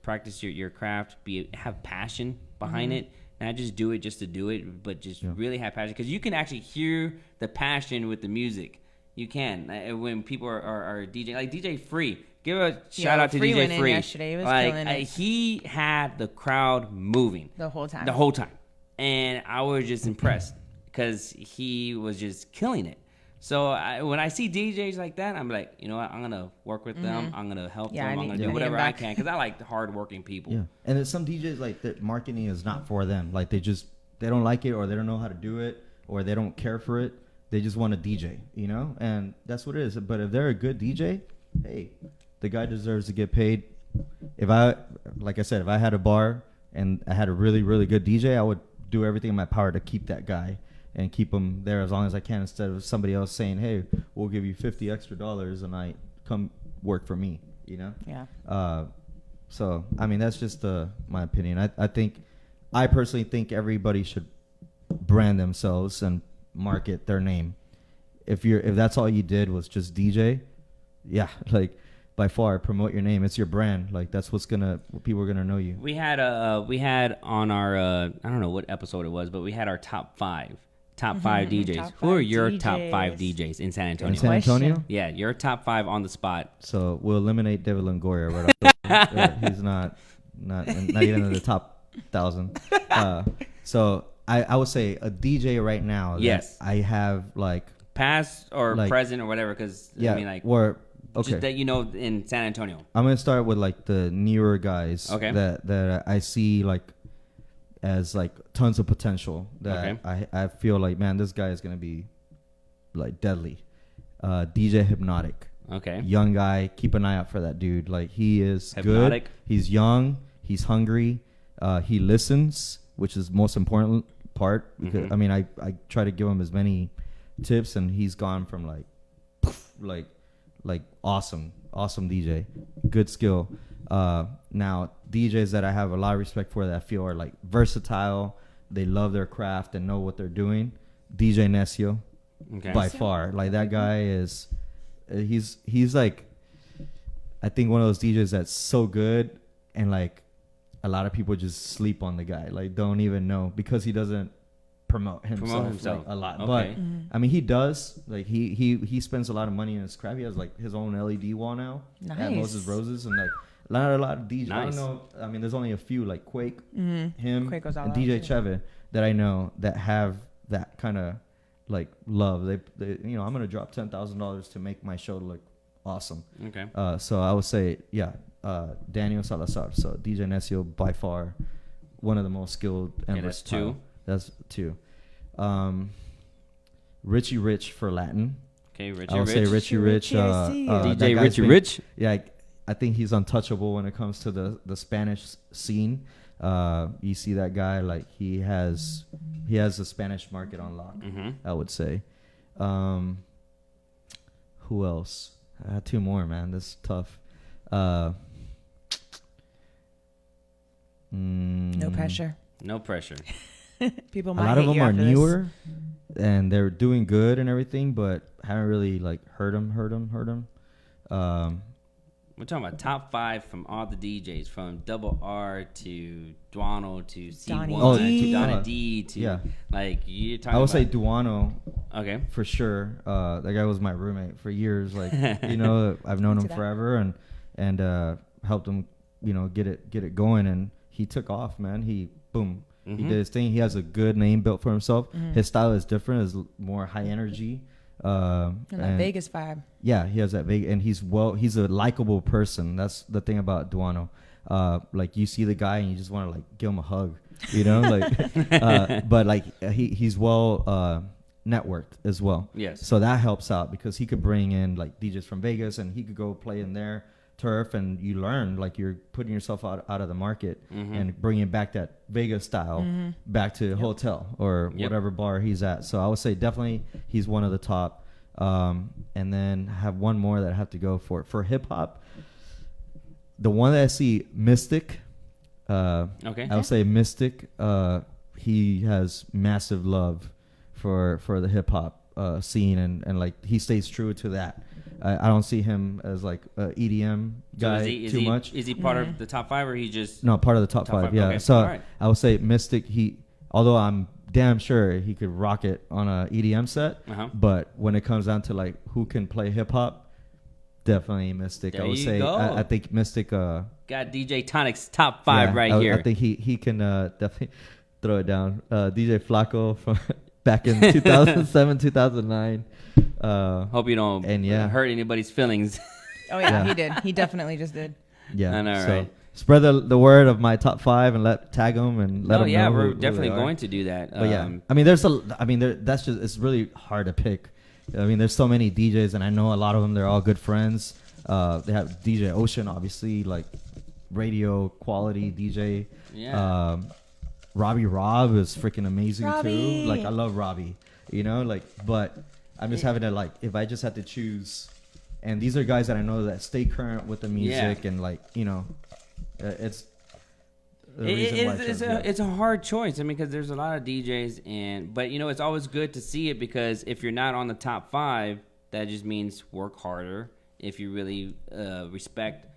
practice your craft, have passion behind it. Not just do it just to do it, but just really have passion. Because you can actually hear the passion with the music. You can. When people are DJing. Like DJ Free. Give a shout out to DJ Free. Yesterday. He was killing it. He had the crowd moving. The whole time. And I was just impressed. Because he was just killing it. So when I see DJs like that, I'm like, you know what? I'm going to work with them. I'm going to help them. I'm going to do whatever I can. Because I like the hard-working people. Yeah. And there's some DJs, like, that marketing is not for them. Like, they don't like it, or they don't know how to do it, or they don't care for it. They just want to DJ, And that's what it is. But if they're a good DJ, hey, the guy deserves to get paid. Like I said, if I had a bar and I had a really, really good DJ, I would do everything in my power to keep that guy and keep them there as long as I can, instead of somebody else saying, hey, we'll give you $50 extra a night. Come work for me, Yeah. So, I mean, that's just my opinion. I personally think everybody should brand themselves and market their name. If that's all you did was just DJ, like, by far, promote your name. It's your brand. Like, that's what people are gonna know you. We had on our I don't know what episode it was, but we had our top five DJs. Who are your top 5 DJs in San Antonio? In San Antonio? Yeah, your top 5 on the spot. So we'll eliminate David Longoria right off. He's not even in the top 1,000. So I would say a DJ right now. Yes. I have like past or present or whatever. Because I mean, like, okay, just that in San Antonio. I'm gonna start with like the newer guys. Okay. That I see like as like tons of potential. That I feel like, man, this guy is gonna be like deadly. DJ Hypnotic. Okay. Young guy. Keep an eye out for that dude. Like, he is Hypnotic. Good. He's young. He's hungry. He listens, which is the most important part. Because I mean, I try to give him as many tips, and he's gone from like awesome DJ, good skill. Now DJs that I have a lot of respect for that I feel are like versatile, they love their craft and know what they're doing. DJ Necio, by far, like that guy is, he's like, I think one of those DJs that's so good, and like a lot of people just sleep on the guy, like don't even know, because he doesn't promote himself. Like, a lot. But I mean, he does, like he spends a lot of money in his craft. He has like his own LED wall now at Moses Roses, and like not a lot of DJs. I don't know. I mean, there's only a few, like Quake, him, and DJ Cheve that I know that have that kind of like love. They you know, I'm gonna drop $10,000 to make my show look awesome. Okay. So I would say, Daniel Salazar. So DJ Necio, by far one of the most skilled and versatile. That's two. Richie Rich for Latin. Okay, Richie Rich. I would say Richie Rich. DJ Richie Rich. Yeah, I think he's untouchable when it comes to the Spanish scene. You see that guy, like he has the Spanish market on lock. I would say. Who else? I had two more, man. This is tough. No pressure. No pressure. People might a lot of them are newer, and they're doing good and everything, but haven't really like heard them. We're talking about top 5 from all the DJs, from Double R to Duano to C1 to Donnie D to like you're talking. I would say Duano. Okay, for sure. That guy was my roommate for years. Like you know, I've known him forever, and helped him, you know, get it going, and he took off, man. He did his thing. He has a good name built for himself. His style is different. Is more high energy. And that Vegas vibe. Yeah, he has that Vegas, and he's a likable person. That's the thing about Duano. Like you see the guy and you just want to like give him a hug, you know, like. But like he's well networked as well. Yes. So that helps out because he could bring in like DJs from Vegas, and he could go play in their turf, and you learn, like you're putting yourself out of the market and bringing back that Vegas style back to the hotel or whatever bar he's at. So I would say definitely he's one of the top. And then have one more that I have to go for hip hop. The one that I see, Mystic. I would say Mystic. He has massive love for the hip hop scene, and like he stays true to that. I don't see him as like a EDM guy too much. Is he part of the top 5, or he just part of the top five? Yeah. Okay. So I would say Mystic. Although I'm damn sure he could rock it on a EDM set, but when it comes down to like who can play hip hop, definitely Mystic. There I would say I think Mystic. Got DJ Tonic's top 5 here. I think he can definitely throw it down. DJ Flacco from back in 2007, 2009. Hope you don't hurt anybody's feelings. Oh yeah, he did. He definitely just did. Yeah, I know, right? Spread the word of my top 5 and tag them and let them know. Yeah, we're definitely going to do that. But I mean, that's just, it's really hard to pick. I mean, there's so many DJs, and I know a lot of them. They're all good friends. They have DJ Ocean, obviously, like radio quality DJ. Yeah. Robbie Rob is freaking amazing too. Like I love Robbie, you know, like, but I'm just having to like, if I just had to choose, and these are guys that I know that stay current with the music and like, you know, it's a hard choice. I mean, because there's a lot of DJs, but you know, it's always good to see it, because if you're not on the top 5, that just means work harder. If you really respect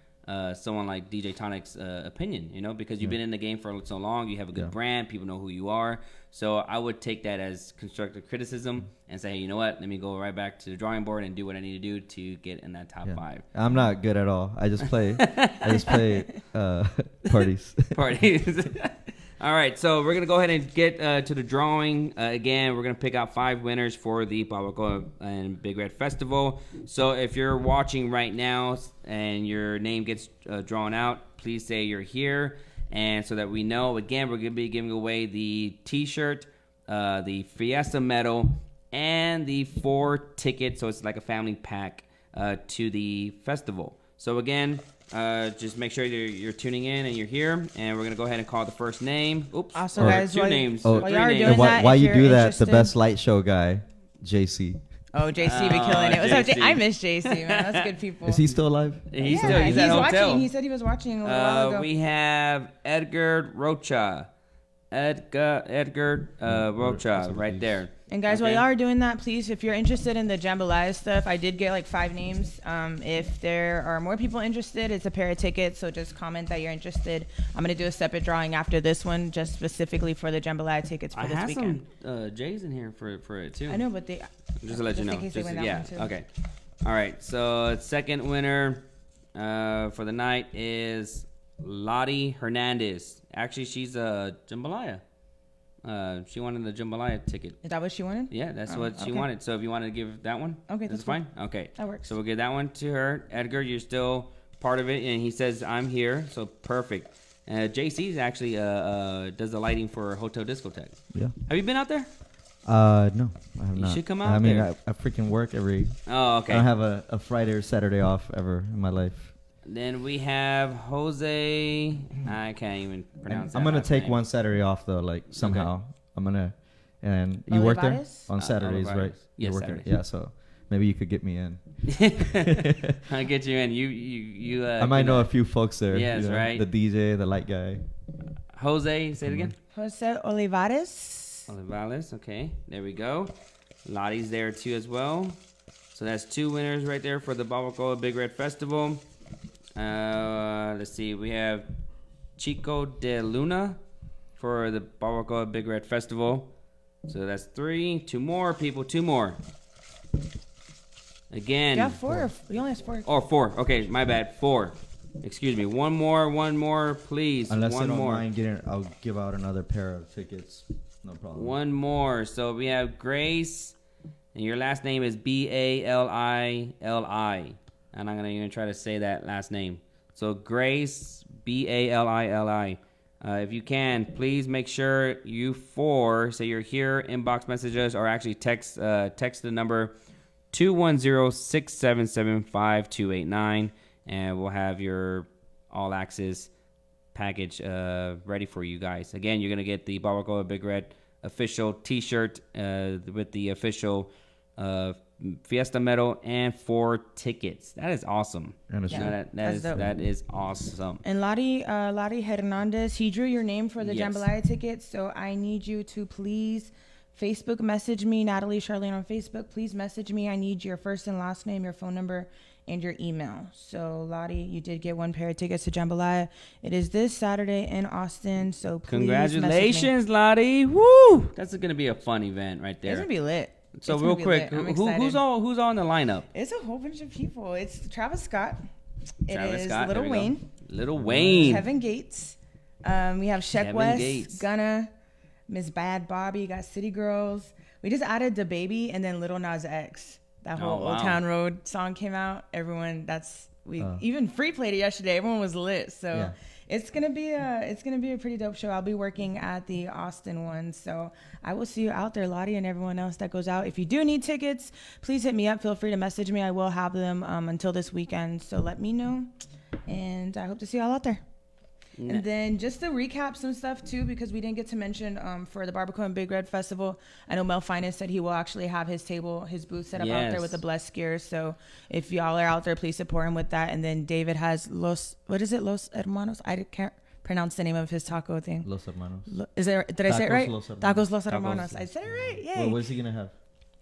someone like DJ Tonic's opinion, you know, because you've been in the game for so long, you have a good brand, people know who you are. So I would take that as constructive criticism and say, hey, you know what, let me go right back to the drawing board and do what I need to do to get in that top 5. I'm not good at all. I just play parties. All right, so we're going to go ahead and get to the drawing. Again, we're going to pick out 5 winners for the Barbacoa and Big Red Festival. So if you're watching right now and your name gets drawn out, please say you're here. And so that we know, again, we're going to be giving away the T-shirt, the Fiesta medal, and the 4 tickets. So it's like a family pack to the festival. So again, just make sure you're tuning in and you're here, and we're gonna go ahead and call the first name. Oops. Also, guys, 2 names. Why you do that? The best light show guy. JC. Oh, JC be killing it. What's up, JC? I miss JC, man. That's good people. Is he still alive? He's Yeah, he's at hotel. watching. He said he was watching a little while ago. We have Edgar Rocha. Edgar Rocha right there. And guys, while y'all are doing that, please, if you're interested in the jambalaya stuff, I did get like 5 names. If there are more people interested, it's a pair of tickets. So just comment that you're interested. I'm going to do a separate drawing after this one, just specifically for the jambalaya tickets for this weekend. I have some J's in here for it too. I know, but they just to let you know. in case they win that one too. Okay. All right. So second winner for the night is Lottie Hernandez. Actually, she's a jambalaya. She wanted the jambalaya ticket. Is that what she wanted? Yeah, that's what she wanted. So if you want to give that one, okay, that's fine. Okay, that works. So we'll give that one to her. Edgar, you're still part of it, and he says I'm here, so perfect. JC's actually does the lighting for Hotel Discotheque. Yeah. Have you been out there? No, I have not. You should come out there. I freaking work every. Oh, okay. I don't have a Friday or Saturday off ever in my life. Then we have Jose. I can't even pronounce that. I'm gonna take name. one Saturday off though, like somehow. Okay. I'm gonna. And you work there on Saturdays, Olivares. right? Yes, You're Saturdays. Yeah, so maybe you could get me in. I'll get you in. You. I might know a few folks there. Yes, you know, right. The DJ, the light guy. Jose, say it again. Jose Olivares. Olivares, okay. There we go. Lottie's there too as well. So that's 2 winners right there for the Barbacoa Big Red Festival. Let's see. We have Chico de Luna for the Barbacoa Big Red Festival. So that's 3. 2 more people. 2 more. Again. You have 4. You only have 4. Oh, 4. Okay, my bad. 4. Excuse me. One more, please. Unless one I don't more. mind getting, I'll give out another pair of tickets. No problem. One more. So we have Grace, and your last name is Balili. And I'm gonna even try to say that last name. So Grace, Balili. If you can, please make sure you 4 say you're here, inbox messages, or actually text the number 210-677-5289, and we'll have your all access package ready for you guys. Again, you're gonna get the Barbacoa Big Red official T-shirt with the official Fiesta medal and 4 tickets. That is awesome. That is awesome. And Lottie Hernandez, he drew your name for the jambalaya tickets, so I need you to please Facebook message me, Natalie Charlene on Facebook. Please message me. I need your first and last name, your phone number, and your email. So Lottie, you did get 1 pair of tickets to jambalaya. It is this Saturday in Austin, so please congratulations, Lottie. Woo! That's gonna be a fun event right there. It's gonna be lit. So real quick, who's on the lineup? It's a whole bunch of people. It's Travis Scott. Travis Scott, Lil Wayne. Lil Wayne. Kevin Gates. We have Sheck West, Gunna, Miss Bad Bobby, got City Girls. We just added the Baby and then Lil Nas X. That whole Old Town Road song came out. Everyone, even Free played it yesterday. Everyone was lit. So yeah. It's gonna be a pretty dope show. I'll be working at the Austin one, so I will see you out there, Lottie, and everyone else that goes out. If you do need tickets, please hit me up. Feel free to message me. I will have them until this weekend, so let me know. And I hope to see y'all out there. Yeah. And then just to recap some stuff too, because we didn't get to mention for the Barbacoa and Big Red Festival, I know Mel Finest said he will actually have his booth set up out there with the blessed gear. So if y'all are out there, please support him with that. And then David has Los Hermanos? I can't pronounce the name of his taco thing. Los Hermanos. Did I say it right? Tacos Los Hermanos. Tacos. I said it right. Yay. Well, what is he gonna have?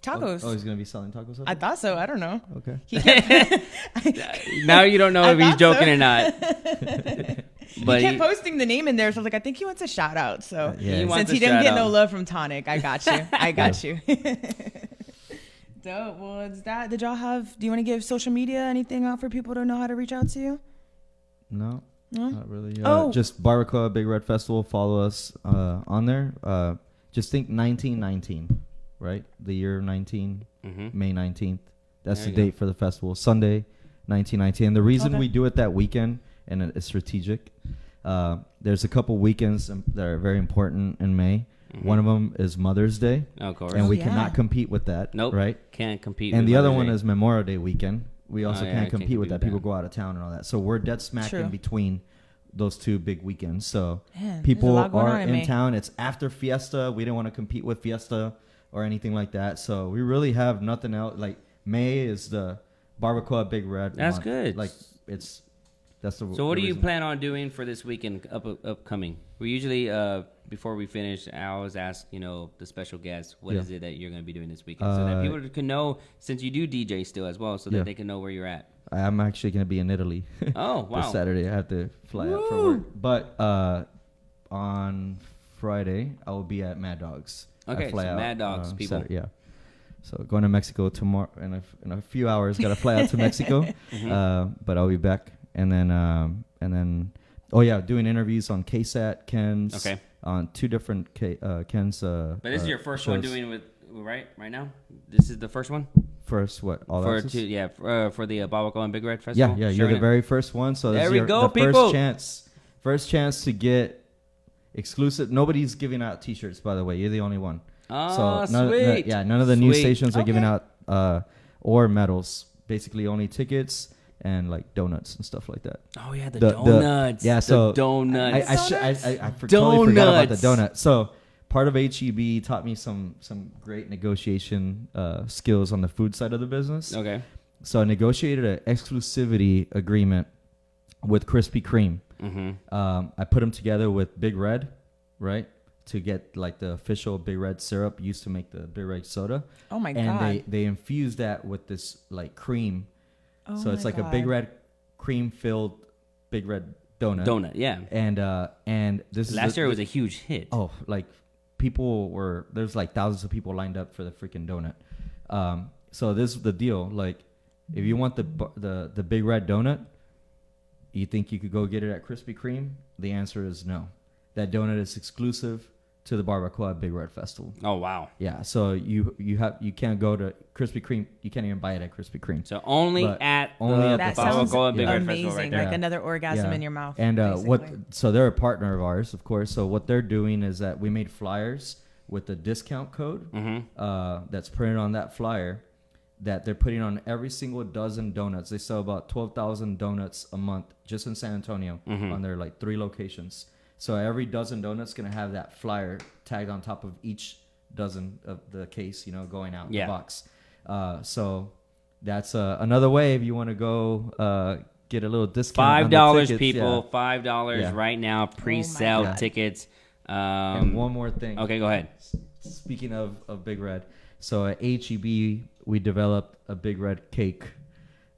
Tacos. Oh, he's gonna be selling tacos. I thought so. I don't know. Okay. Now you don't know if he's joking or not. But he kept posting the name in there, so I was like, I think he wants a shout out. So since he didn't get no love from Tonic, I got you. I got you. Dope. Well, it's that. Did y'all have? Do you want to give social media anything out for people to know how to reach out to you? No, not really. Just Barbacoa Big Red Festival. Follow us on there. Just think 1919, right? The year 19, May 19th. That's the date for the festival. Sunday, 1919. And the reason we do it that weekend, and it's strategic. There's a couple weekends that are very important in May. One of them is Mother's Day. Of course. And we cannot compete with that. Nope. Right? Can't compete and with the other Mother's one Day. is Memorial Day weekend. We also can't compete with that. People that. go out of town and all that. So we're dead smack in between those 2 big weekends. So Man, people are in town. It's after Fiesta. We didn't want to compete with Fiesta. or anything like that. So we really have nothing else. Like May is the Barbacoa Big Red. That's month. good. Like that's the. So what the do you reason. plan on doing for this weekend upcoming? We usually before we finish, I always ask the special guests, what is it that you're going to be doing this weekend, so that people can know, since you do DJ still as well, so that they can know where you're at. I'm actually going to be in Italy. Oh wow! This Saturday I have to fly out for work, but on Friday I will be at Mad Dogs. Okay, I fly so out, Mad Dogs people. Saturday, yeah. So going to Mexico tomorrow in a few hours. Got to fly out to Mexico, but I'll be back, and then doing interviews on KSAT, Ken's. Okay. On 2 different Ken's. But this is your first shows. One doing with right now. This is the first one. First, what? All for the Barbacoa and Big Red Festival. Yeah, you're the very first one. So there we go, people. First chance to get exclusive. Nobody's giving out T-shirts, by the way. You're the only one. Oh, sweet. None of the news stations are giving out or medals. Basically, only tickets and like donuts and stuff like that. Oh yeah, the donuts. So the donuts. I totally forgot about the donut. So part of HEB taught me some great negotiation skills on the food side of the business. Okay. So I negotiated an exclusivity agreement with Krispy Kreme. Mm-hmm. I put them together with Big Red, right, to get like the official Big Red syrup used to make the Big Red soda. Oh my god! And God. they infused that with this like cream. Oh so it's like a Big Red cream filled Big Red donut. Yeah. And this last year it was a huge hit. Oh, like there's like thousands of people lined up for the freaking donut. So this is the deal. Like, if you want the Big Red donut, you think you could go get it at Krispy Kreme? The answer is no. That donut is exclusive to the Barbacoa Big Red Festival. Oh wow! Yeah, so you can't go to Krispy Kreme. You can't even buy it at Krispy Kreme. So only at the Barbacoa Big Red Festival, right there. Like another orgasm in your mouth. And so they're a partner of ours, of course. So what they're doing is that we made flyers with the discount code that's printed on that flyer, that they're putting on every single dozen donuts. They sell about 12,000 donuts a month just in San Antonio on their like 3 locations. So every dozen donuts going to have that flyer tagged on top of each dozen of the case, going out the box. So that's another way if you want to go get a little discount. $5, people. $5 right now. Pre-sale tickets. And one more thing. Okay, go ahead. Speaking of Big Red, so at HEB we developed a Big Red cake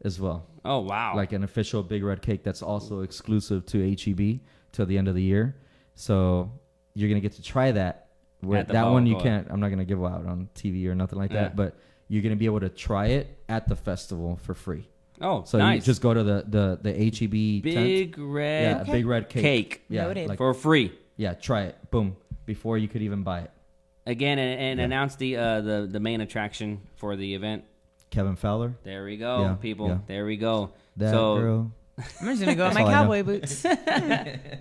as well. Oh wow! Like an official Big Red cake that's also exclusive to HEB till the end of the year. So you're gonna get to try that. That one you can't. I'm not gonna give out on TV or nothing like that. But you're gonna be able to try it at the festival for free. Oh, so nice. You just go to the HEB Big tent. Red Big Red cake. Yeah, like, for free. Yeah, try it. Boom. Before you could even buy it. Again, and announce the main attraction for the event. Kevin Fowler. There we go, people. Yeah. There we go. That girl. I'm just gonna go in my cowboy boots.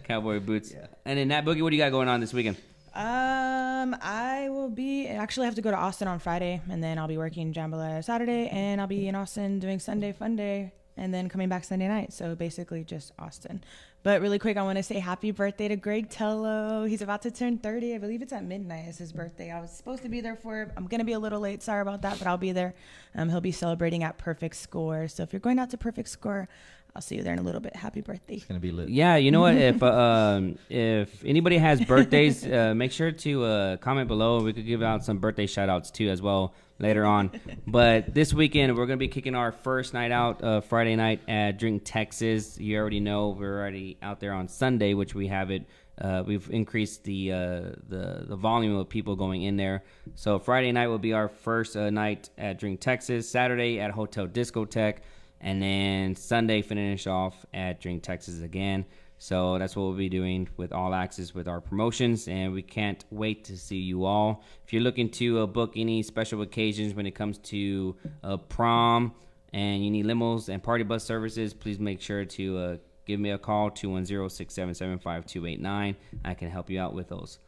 Cowboy boots. Yeah. And then Nat Boogie, what do you got going on this weekend? I will actually have to go to Austin on Friday, and then I'll be working Jambalaya Saturday, and I'll be in Austin doing Sunday Fun Day, and then coming back Sunday night. So basically just Austin. But really quick, I want to say happy birthday to Greg Tello. He's about to turn 30. I believe it's at midnight is his birthday. I was supposed to be there for it. I'm going to be a little late. Sorry about that, but I'll be there. He'll be celebrating at Perfect Score. So if you're going out to Perfect Score, I'll see you there in a little bit. Happy birthday. It's going to be lit. Yeah, you know what? If anybody has birthdays, make sure to comment below. We could give out some birthday shout-outs too as well later on. But this weekend, we're going to be kicking our first night out Friday night at Drink Texas. You already know we're already out there on Sunday, which we have it. We've increased the volume of people going in there. So Friday night will be our first night at Drink Texas. Saturday at Hotel Discotheque. And then Sunday finish off at Drink Texas again. So that's what we'll be doing with All Access with our promotions. And we can't wait to see you all. If you're looking to book any special occasions when it comes to prom and you need limos and party bus services, please make sure to give me a call, 210-677-5289. I can help you out with those.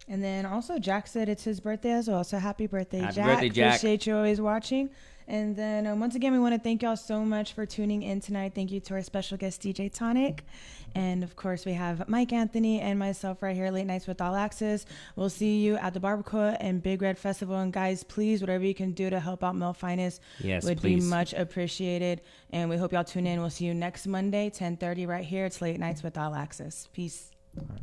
And then also Jack said it's his birthday as well. So happy birthday, happy Jack. Birthday, Jack. Appreciate you always watching. And then once again, we want to thank y'all so much for tuning in tonight. Thank you to our special guest, DJ Tonic. And of course, we have Mike Anthony and myself right here, Late Nights with All Access. We'll see you at the Barbacoa and Big Red Festival. And guys, please, whatever you can do to help out Mel Finest would be much appreciated. And we hope y'all tune in. We'll see you next Monday, 10:30 right here. It's Late Nights with All Access. Peace. All right.